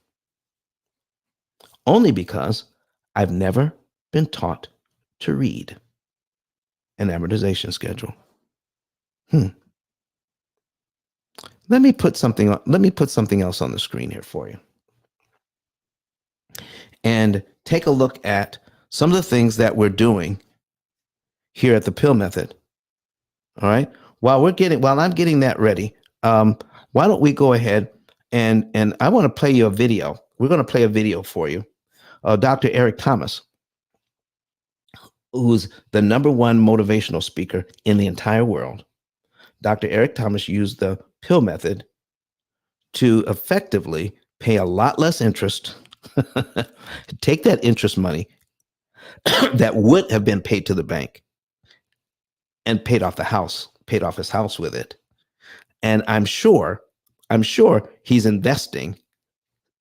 Only because I've never been taught to read an amortization schedule. Let me put something else on the screen here for you. And take a look at some of the things that we're doing here at the P.I.L.L method. All right. While I'm getting that ready, why don't we go ahead and I want to play you a video. We're going to play a video for you. Dr. Eric Thomas, who's the #1 motivational speaker in the entire world. Dr. Eric Thomas used the P.I.L.L method to effectively pay a lot less interest, take that interest money that would have been paid to the bank and paid off his house with it. And I'm sure he's investing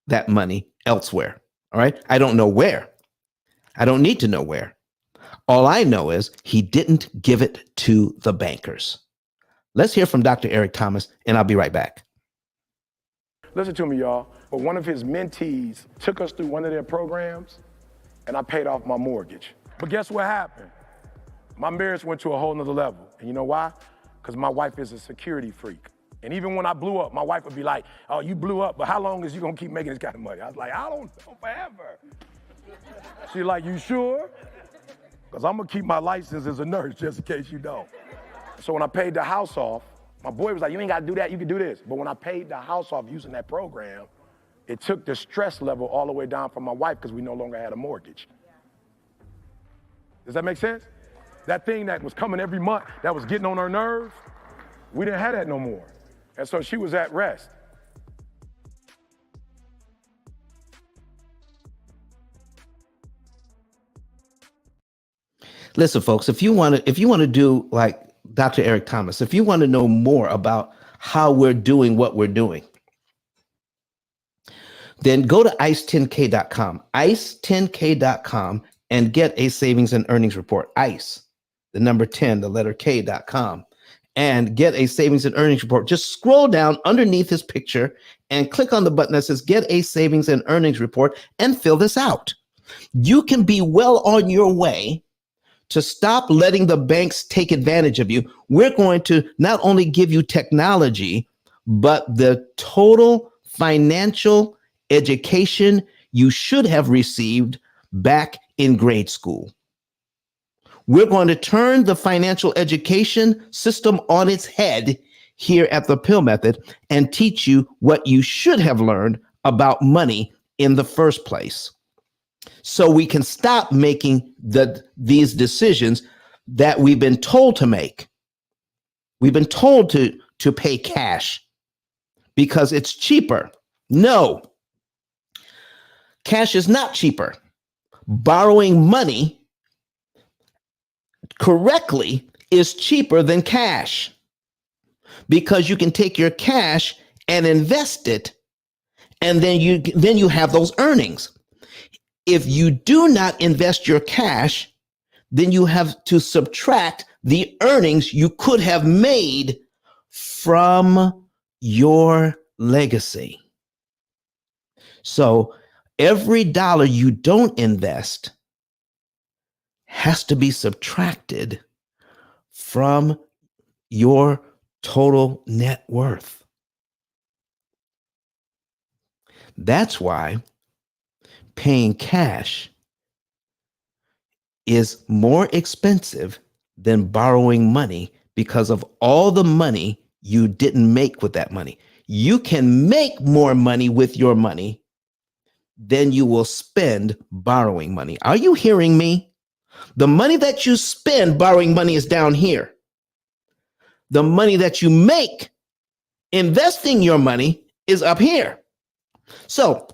that money elsewhere. All right. I don't know where. I don't need to know where. All I know is he didn't give it to the bankers. Let's hear from Dr. Eric Thomas, and I'll be right back. Listen to me, y'all. But one of his mentees took us through one of their programs, and I paid off my mortgage. But guess what happened? My marriage went to a whole nother level. And you know why? because my wife is a security freak. And even when I blew up, my wife would be like, oh, you blew up, but how long is you gonna keep making this kind of money? I was like, I don't know, forever. She's like, you sure? Because I'm gonna keep my license as a nurse just in case you don't. So when I paid the house off, my boy was like, you ain't gotta do that, you can do this. But when I paid the house off using that program, it took the stress level all the way down for my wife because we no longer had a mortgage. Does that make sense? That thing that was coming every month, that was getting on her nerves, we didn't have that no more. And so she was at rest. Listen, folks, if you want to do like Dr. Eric Thomas, if you want to know more about how we're doing what we're doing, then go to ice10k.com, ice10k.com, and get a savings and earnings report. ICE, the number 10, the letter K.com, and get a savings and earnings report. Just scroll down underneath his picture and click on the button that says get a savings and earnings report and fill this out. You can be well on your way to stop letting the banks take advantage of you. We're going to not only give you technology, but the total financial education you should have received back in grade school. We're going to turn the financial education system on its head here at the P.I.L.L Method and teach you what you should have learned about money in the first place, so we can stop making these decisions that we've been told to make. We've been told to pay cash because it's cheaper. No, cash is not cheaper. Borrowing money correctly is cheaper than cash because you can take your cash and invest it, and then you have those earnings. If you do not invest your cash, then you have to subtract the earnings you could have made from your legacy. So every dollar you don't invest has to be subtracted from your total net worth. That's why paying cash is more expensive than borrowing money because of all the money you didn't make with that money. You can make more money with your money than you will spend borrowing money. Are you hearing me? The money that you spend borrowing money is down here. The money that you make investing your money is up here. So,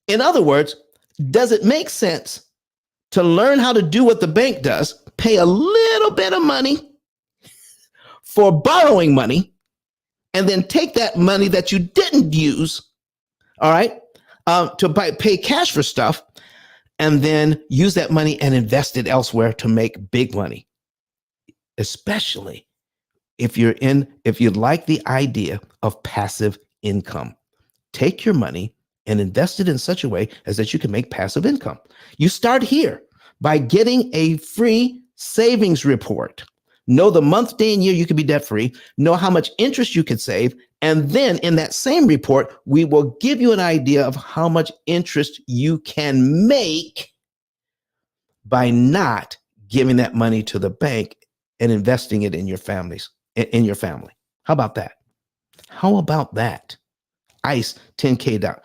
in other words, does it make sense to learn how to do what the bank does, pay a little bit of money for borrowing money, and then take that money that you didn't use, all right, pay cash for stuff, and then use that money and invest it elsewhere to make big money? Especially if you like the idea of passive income. Take your money and invest it in such a way as that you can make passive income. You start here by getting a free savings report. Know the month, day, and year you could be debt free. Know how much interest you could save. And then in that same report, we will give you an idea of how much interest you can make by not giving that money to the bank and investing it in your family. How about that? How about that? ice10k.com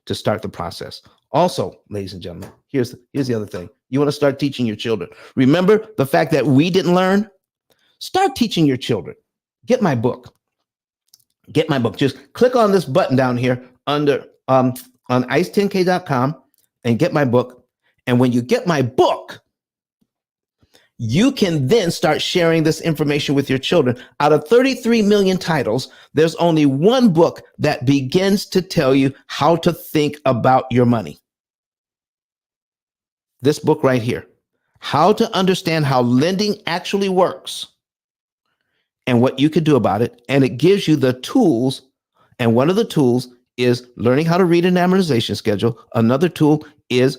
to start the process. Also, ladies and gentlemen, here's the other thing. You want to start teaching your children. Remember the fact that we didn't learn? Start teaching your children. Get my book. Get my book. Just click on this button down here under on ice10k.com and get my book. And when you get my book, you can then start sharing this information with your children. Out of 33 million titles, there's only one book that begins to tell you how to think about your money. This book right here, How to Understand How Lending Actually Works and What You Could Do About It. And it gives you the tools. And one of the tools is learning how to read an amortization schedule. Another tool is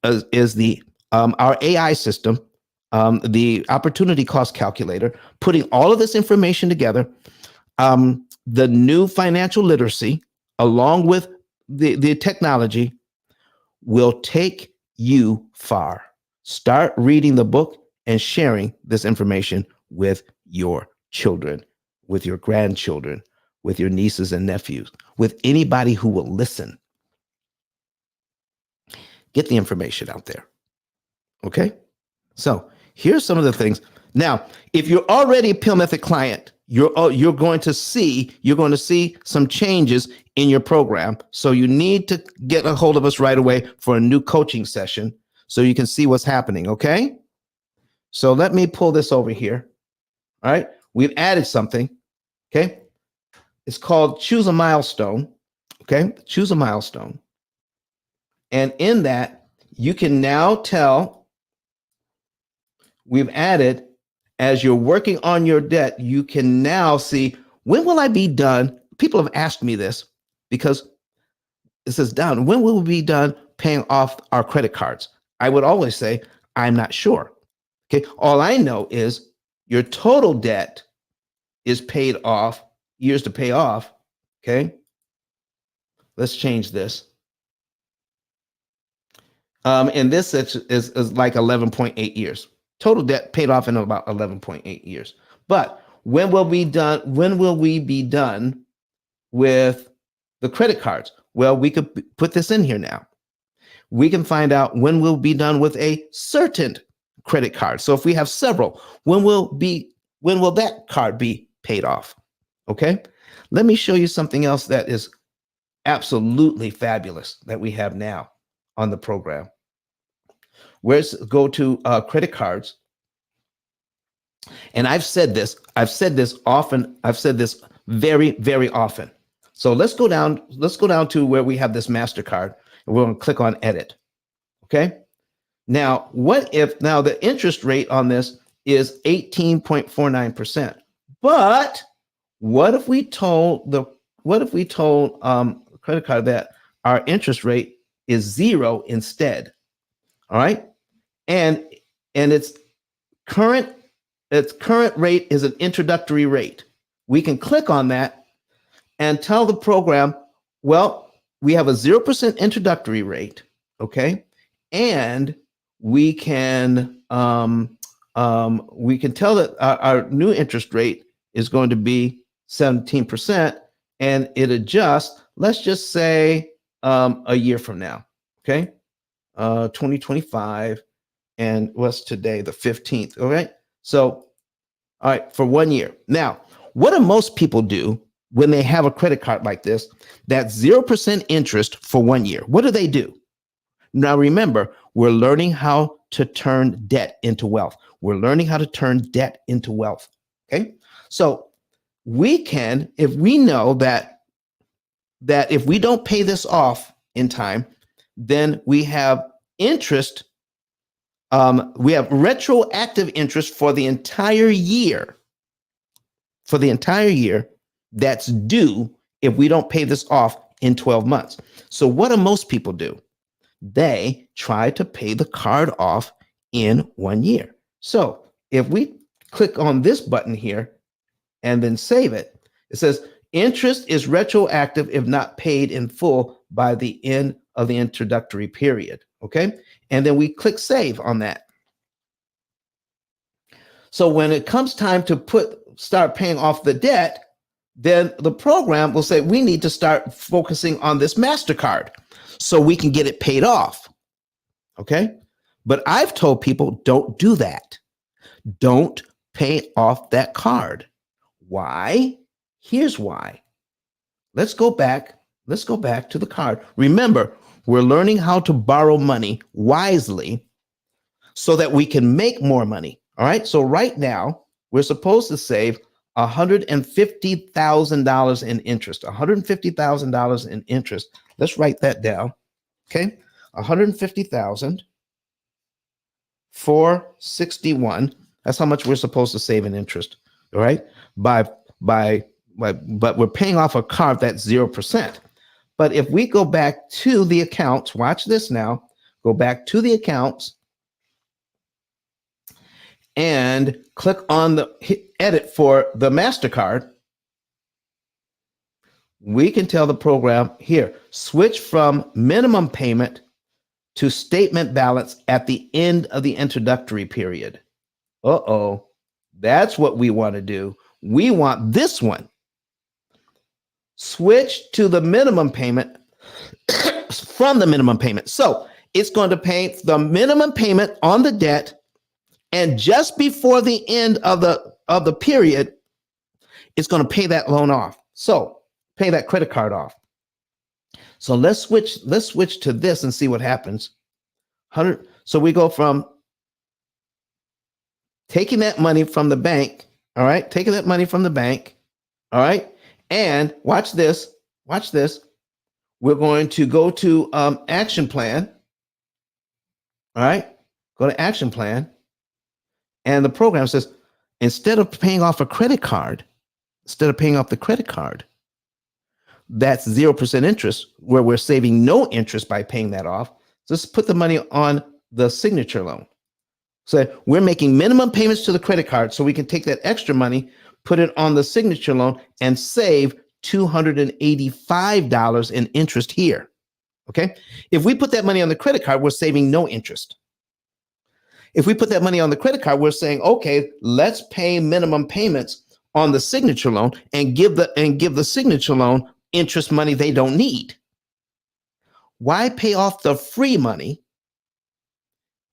our AI system. the opportunity cost calculator, putting all of this information together, the new financial literacy, along with the technology, will take you far. Start reading the book and sharing this information with your children, with your grandchildren, with your nieces and nephews, with anybody who will listen. Get the information out there. Okay? So here's some of the things. Now, if you're already a P.I.L.L Method client, you're going to see some changes in your program. So you need to get a hold of us right away for a new coaching session so you can see what's happening. Okay? So let me pull this over here. All right. We've added something. Okay. It's called choose a milestone. Okay. Choose a milestone. And in that, you can now tell, we've added, as you're working on your debt, you can now see, when will I be done? People have asked me this because it says, Don, when will we be done paying off our credit cards? I would always say, I'm not sure. Okay. All I know is your total debt is paid off, years to pay off. Okay. Let's change this. And this is like 11.8 years. Total debt paid off in about 11.8 years. But when will we be done with the credit cards? Well, we could put this in here now. We can find out when we'll be done with a certain credit card. So if we have several, when will that card be paid off? Okay. Let me show you something else that is absolutely fabulous that we have now on the program. Go to credit cards. And I've said this often. I've said this very, very often. So let's go down to where we have this MasterCard, and we're going to click on edit. Okay. Now, what if now the interest rate on this is 18.49%? But what if we told credit card that our interest rate is 0 instead? All right. And its current rate is an introductory rate. We can click on that and tell the program, well, we have a 0% introductory rate. Okay. And we can tell that our new interest rate is going to be 17%, and it adjusts, let's just say a year from now. Okay. 2025, and what's today, the 15th. All right. So, all right, for 1 year. Now, what do most people do when they have a credit card like this, that's 0% interest for 1 year? What do? Now, remember, we're learning how to turn debt into wealth. We're learning how to turn debt into wealth. Okay. So we can, if we know that if we don't pay this off in time, then we have interest. We have retroactive interest for the entire year. For the entire year, that's due if we don't pay this off in 12 months. So what do most people do? They try to pay the card off in 1 year. So if we click on this button here and then save it, it says interest is retroactive if not paid in full by the end of the introductory period. Okay. And then we click save on that. So when it comes time to start paying off the debt, then the program will say, we need to start focusing on this MasterCard so we can get it paid off. Okay. But I've told people, don't do that. Don't pay off that card. Why? Here's why. Let's go back to the card. Remember, we're learning how to borrow money wisely so that we can make more money. All right. So right now, we're supposed to save $150,000 in interest. $150,000 in interest. Let's write that down. Okay. 150,000 461. That's how much we're supposed to save in interest. All right. But we're paying off a card that's 0%. But if we go back to the accounts, watch this now, go back to the accounts, and click on the edit for the MasterCard, we can tell the program here, switch from minimum payment to statement balance at the end of the introductory period. Uh-oh, that's what we want to do. We want this one. Switch to the minimum payment from the minimum payment. So it's going to pay the minimum payment on the debt, and just before the end of the period, it's going to pay that loan off. So pay that credit card off. So let's switch to this and see what happens. 100. So we go from taking that money from the bank, all right? Taking that money from the bank, all right? And watch this. Watch this. We're going to go to action plan. All right? Go to action plan. And the program says, instead of paying off a credit card, instead of paying off the credit card, that's 0% interest, where we're saving no interest by paying that off. So let's put the money on the signature loan. So we're making minimum payments to the credit card so we can take that extra money, put it on the signature loan, and save $285 in interest here. Okay? If we put that money on the credit card, we're saving no interest. If we put that money on the credit card, we're saying, okay, let's pay minimum payments on the signature loan and give the signature loan interest money they don't need. Why pay off the free money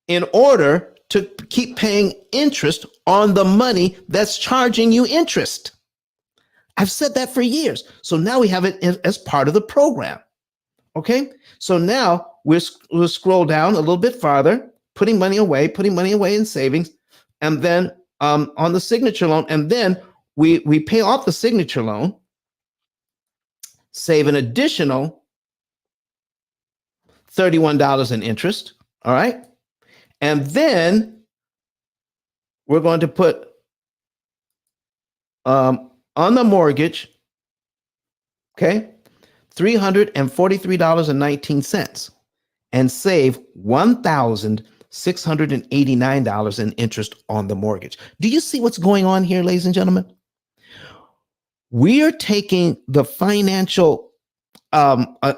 in order to keep paying interest on the money that's charging you interest? I've said that for years. So now we have it as part of the program. Okay. So now we'll scroll down a little bit farther, putting money away in savings, and then on the signature loan, and then we pay off the signature loan, save an additional $31 in interest. All right. And then we're going to put on the mortgage, okay, $343.19, and save $1,689 in interest on the mortgage. Do you see what's going on here, ladies and gentlemen? We are taking the financial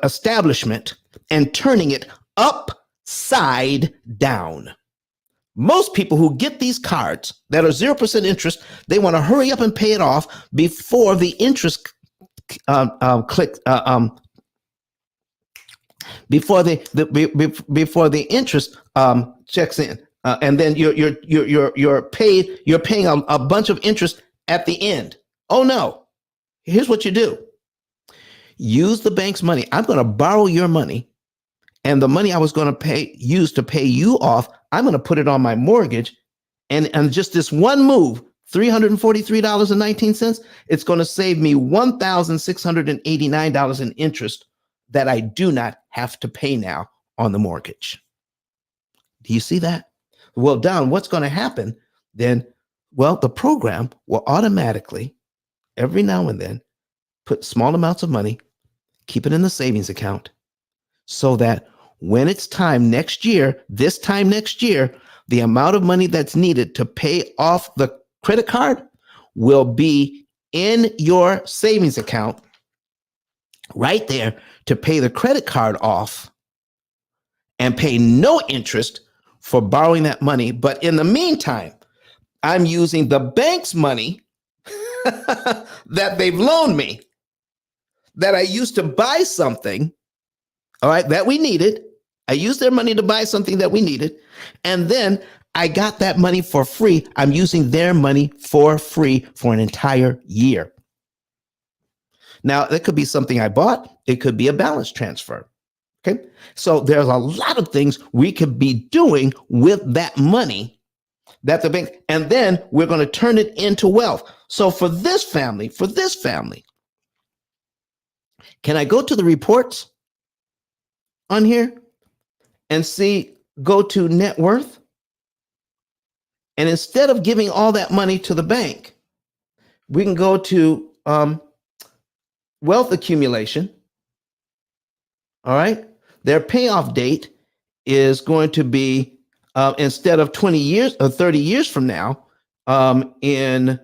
establishment and turning it upside down. Most people who get these cards that are 0% interest, they want to hurry up and pay it off before the interest before the interest checks in, and then you're paying a bunch of interest at the end. Oh no! Here's what you do: use the bank's money. I'm going to borrow your money, and the money I was going to use to pay you off, I'm going to put it on my mortgage, and just this one move, $343.19, it's going to save me $1,689 in interest that I do not have to pay now on the mortgage. Do you see that? Well, Don, what's going to happen then? Well, the program will automatically, every now and then, put small amounts of money, keep it in the savings account, so that when it's time next year, this time next year, the amount of money that's needed to pay off the credit card will be in your savings account right there to pay the credit card off and pay no interest for borrowing that money. But in the meantime, I'm using the bank's money that they've loaned me, that I used to buy something, all right, that we needed. I used their money to buy something that we needed. And then I got that money for free. I'm using their money for free for an entire year. Now, it could be something I bought. It could be a balance transfer. Okay. So there's a lot of things we could be doing with that money that the bank, and then we're going to turn it into wealth. So for this family, can I go to the reports on here and see, go to net worth? And instead of giving all that money to the bank, we can go to wealth accumulation. All right. Their payoff date is going to be instead of 20 years or 30 years from now, in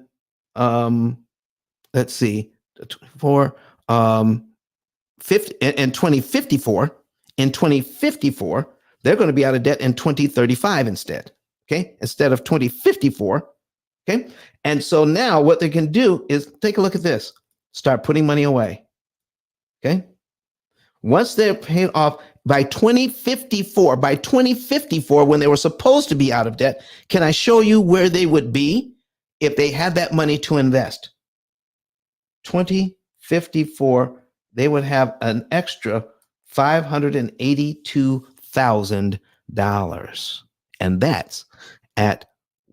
let's see, 24, 50, in 2054, in 2054, they're going to be out of debt in 2035 instead. Okay, instead of 2054. Okay, and so now what they can do is take a look at this. Start putting money away. Okay, once they're paid off by 2054, when they were supposed to be out of debt, can I show you where they would be if they had that money to invest? 2054, they would have an extra $582,000. And that's at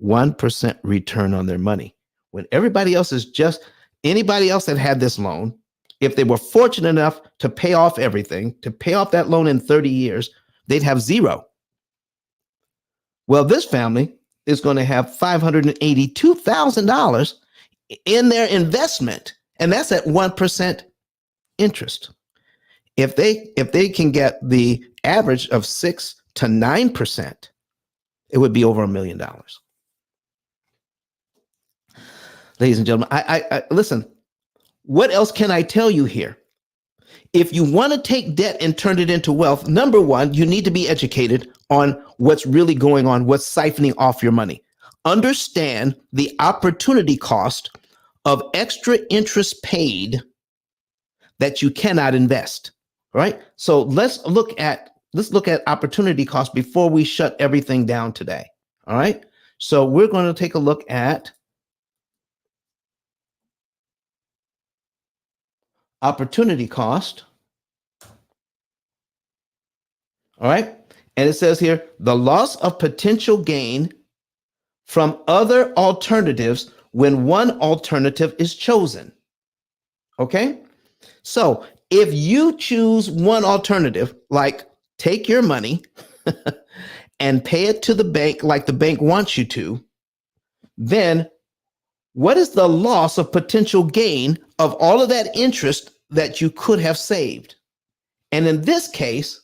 1% return on their money. When everybody else is just, anybody else that had this loan, if they were fortunate enough to pay off everything, to pay off that loan in 30 years, they'd have zero. Well, this family is going to have $582,000 in their investment, and that's at 1% interest. If they can get the average of 6 to 9%, it would be over $1 million. Ladies and gentlemen, I listen. What else can I tell you here? If you want to take debt and turn it into wealth, number one, you need to be educated on what's really going on, what's siphoning off your money. Understand the opportunity cost of extra interest paid that you cannot invest. Right? So let's look at opportunity cost before we shut everything down today. All right? So we're going to take a look at opportunity cost. All right. And it says here, the loss of potential gain from other alternatives when one alternative is chosen. Okay. So if you choose one alternative, like take your money and pay it to the bank like the bank wants you to, then what is the loss of potential gain of all of that interest that you could have saved? And in this case,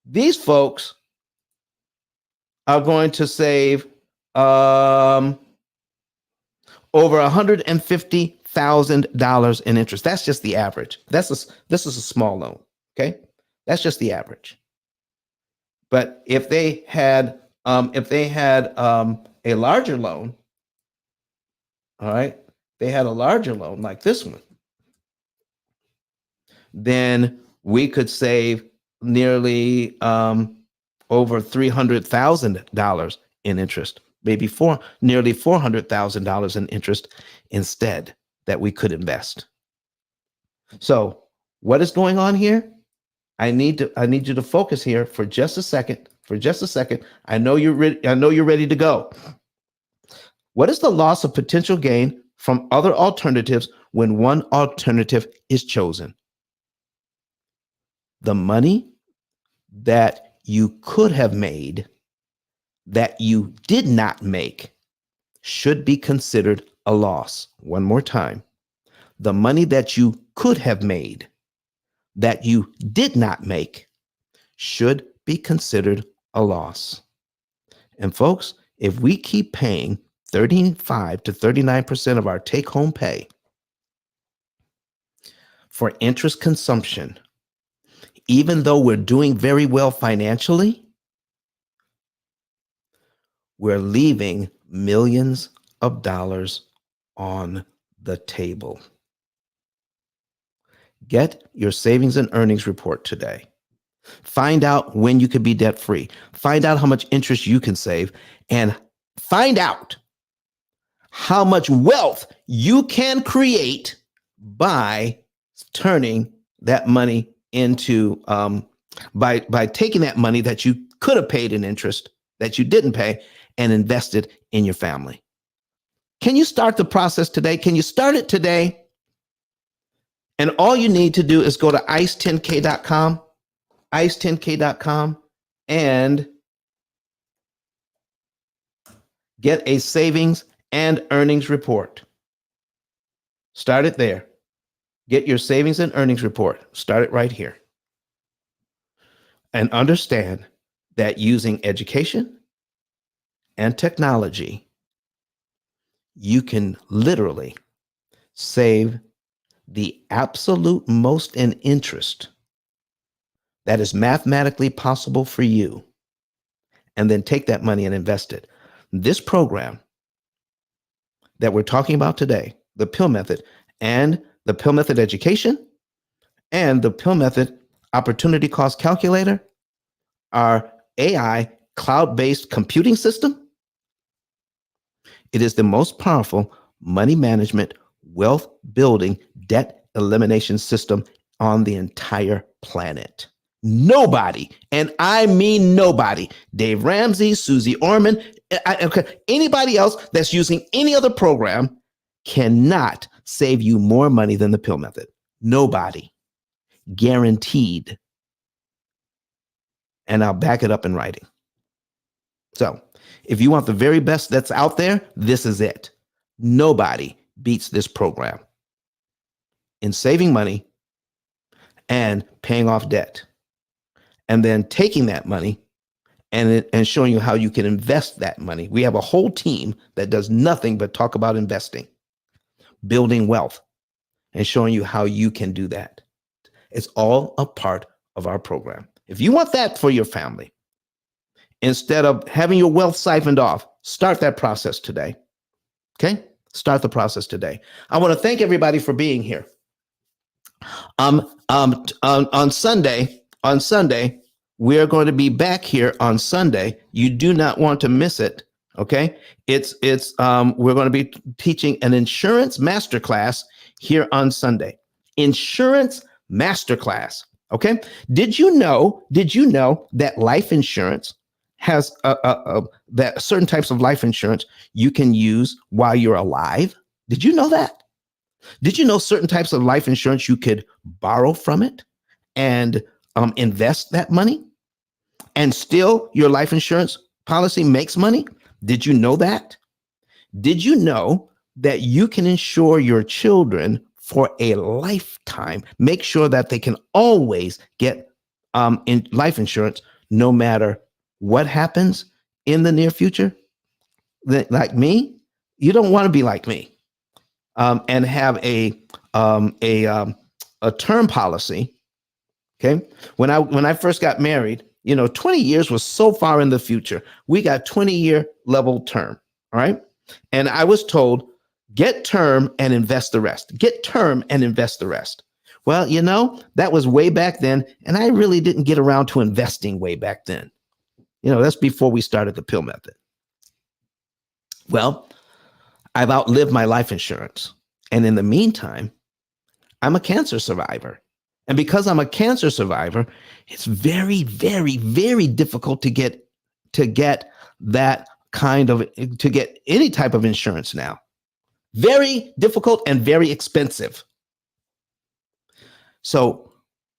these folks are going to save over $150,000 in interest. That's just the average. This is a small loan. Okay, that's just the average. But if they had a larger loan, all right, they had a larger loan like this one, then we could save nearly over $300,000 in interest, maybe nearly $400,000 in interest instead that we could invest. So what is going on here? I need you to focus here for just a second. I know you're ready to go. What is the loss of potential gain from other alternatives when one alternative is chosen? The money that you could have made that you did not make should be considered a loss. One more time. The money that you could have made that you did not make should be considered a loss. And folks, if we keep paying 35 to 39% of our take-home pay for interest consumption, even though we're doing very well financially, we're leaving millions of dollars on the table. Get your savings and earnings report today. Find out when you could be debt-free. Find out how much interest you can save, and find out how much wealth you can create by turning that money into by taking that money that you could have paid in interest that you didn't pay and invest it in your family. Can you start the process today? Can you start it today? And all you need to do is go to ice10k.com, ice10k.com, and get a savings and earnings report. Start it there. Get your savings and earnings report. Start it right here. And understand that using education and technology, you can literally save the absolute most in interest that is mathematically possible for you, and then take that money and invest it. This program that we're talking about today, the P.I.L.L method, and the P.I.L.L method education, and the P.I.L.L method opportunity cost calculator, our AI cloud-based computing system. It is the most powerful money management, wealth building, debt elimination system on the entire planet. Nobody, and I mean nobody, Dave Ramsey, Susie Orman, anybody else that's using any other program cannot save you more money than the P.I.L.L method. Nobody. Guaranteed. And I'll back it up in writing. So if you want the very best that's out there, this is it. Nobody beats this program in saving money and paying off debt, and then taking that money and showing you how you can invest that money. We have a whole team that does nothing but talk about investing, building wealth, and showing you how you can do that. It's all a part of our program. If you want that for your family, instead of having your wealth siphoned off, start that process today. Okay? Start the process today. I want to thank everybody for being here. On Sunday, we're going to be back here on Sunday. You do not want to miss it. Okay? We're going to be teaching an insurance masterclass here on Sunday. Insurance masterclass. Okay? Did you know that life insurance has that certain types of life insurance you can use while you're alive? Did you know that? Did you know certain types of life insurance you could borrow from it and invest that money, and still your life insurance policy makes money? Did you know that? Did you know that you can insure your children for a lifetime? Make sure that they can always get in life insurance no matter what happens in the near future. Like me, you don't want to be like me and have a term policy. Okay, when I first got married, 20 years was so far in the future. We got 20-year level term. All right, and I was told, get term and invest the rest. Get term and invest the rest. Well, that was way back then, and I really didn't get around to investing way back then. That's before we started the P.I.L.L method. Well, I've outlived my life insurance. And in the meantime, I'm a cancer survivor. And because I'm a cancer survivor, it's very, very, very difficult to get any type of insurance now. Very difficult and very expensive. So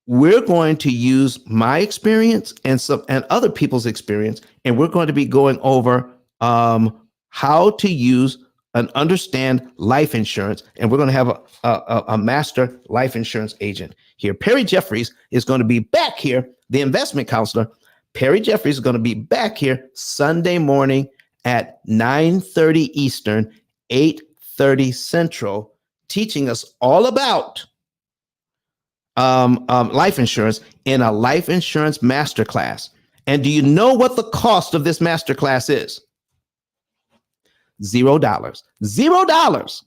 we're going to use my experience and other people's experience, and we're going to be going over how to use and understand life insurance. And we're going to have a master life insurance agent here. Perry Jeffries is going to be back here, the investment counselor. Perry Jeffries is going to be back here Sunday morning at 9:30 Eastern, 8:30 Central, teaching us all about life insurance in a life insurance masterclass. And do you know what the cost of this masterclass is? $0. $0.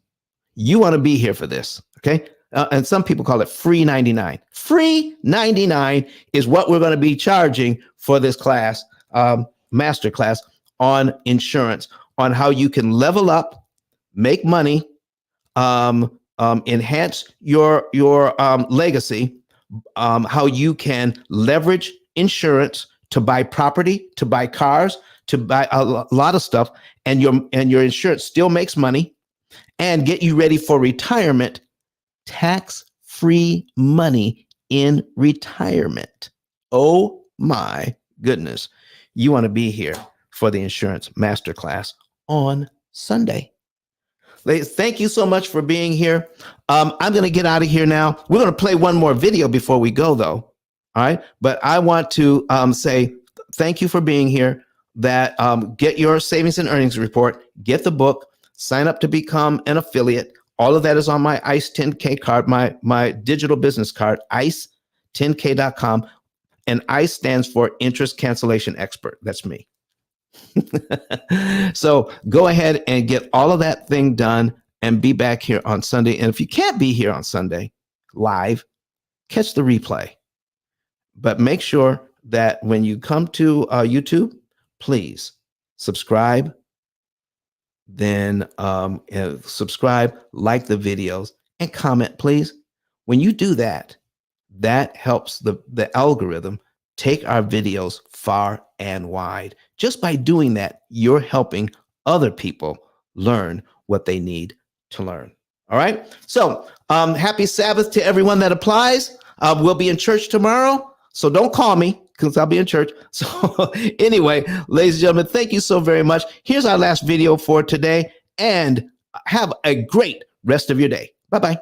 You want to be here for this, okay? And some people call it free 99. Free 99 is what we're going to be charging for this class, masterclass on insurance, on how you can level up, make money, enhance your legacy, how you can leverage insurance to buy property, to buy cars, to buy a lot of stuff, and your insurance still makes money, and get you ready for retirement, tax-free money in retirement. Oh my goodness. You want to be here for the insurance masterclass on Sunday. Ladies, thank you so much for being here. I'm going to get out of here now. We're going to play one more video before we go, though. All right. But I want to say thank you for being here. That get your savings and earnings report, get the book, sign up to become an affiliate. All of that is on my ICE 10K card, my digital business card, ICE10K.com. And ICE stands for Interest Cancellation Expert. That's me. So go ahead and get all of that thing done and be back here on Sunday. And if you can't be here on Sunday live, catch the replay. But make sure that when you come to YouTube, please subscribe, then subscribe, like the videos, and comment, please. When you do that, that helps the algorithm take our videos far and wide. Just by doing that, you're helping other people learn what they need to learn. All right. So happy Sabbath to everyone that applies. We'll be in church tomorrow. So don't call me because I'll be in church. So anyway, ladies and gentlemen, thank you so very much. Here's our last video for today, and have a great rest of your day. Bye-bye.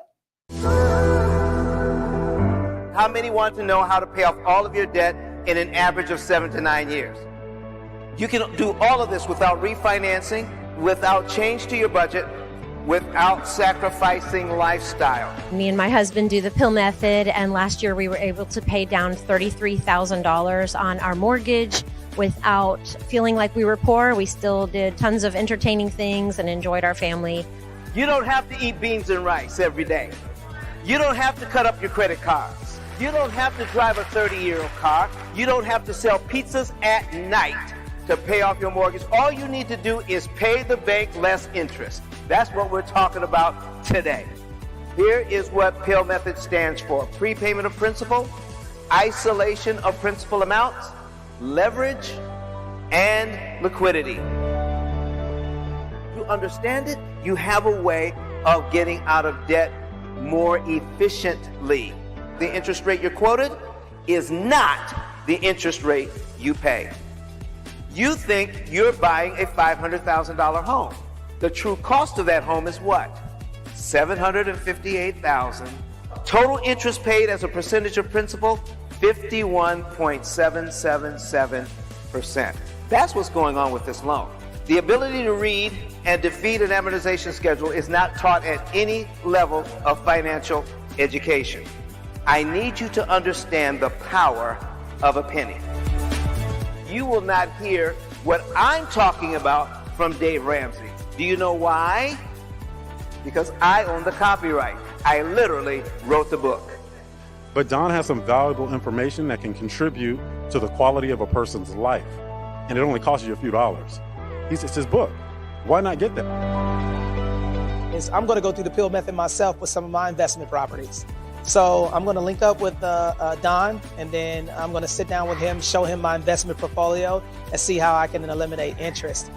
How many want to know how to pay off all of your debt in an average of 7 to 9 years? You can do all of this without refinancing, without change to your budget, without sacrificing lifestyle. Me and my husband do the P.I.L.L method, and last year we were able to pay down $33,000 on our mortgage without feeling like we were poor. We still did tons of entertaining things and enjoyed our family. You don't have to eat beans and rice every day. You don't have to cut up your credit cards. You don't have to drive a 30-year-old car. You don't have to sell pizzas at night to pay off your mortgage. All you need to do is pay the bank less interest. That's what we're talking about today. Here is what P.I.L.L method stands for: prepayment of principal, isolation of principal amounts, leverage, and liquidity. You understand it? You have a way of getting out of debt more efficiently. The interest rate you're quoted is not the interest rate you pay. You think you're buying a $500,000 home. The true cost of that home is what? $758,000. Total interest paid as a percentage of principal, 51.777%. That's what's going on with this loan. The ability to read and defeat an amortization schedule is not taught at any level of financial education. I need you to understand the power of a penny. You will not hear what I'm talking about from Dave Ramsey. Do you know why? Because I own the copyright. I literally wrote the book. But Don has some valuable information that can contribute to the quality of a person's life. And it only costs you a few dollars. It's his book. Why not get that? I'm going to go through the P.I.L.L method myself with some of my investment properties. So I'm going to link up with Don, and then I'm going to sit down with him, show him my investment portfolio, and see how I can eliminate interest.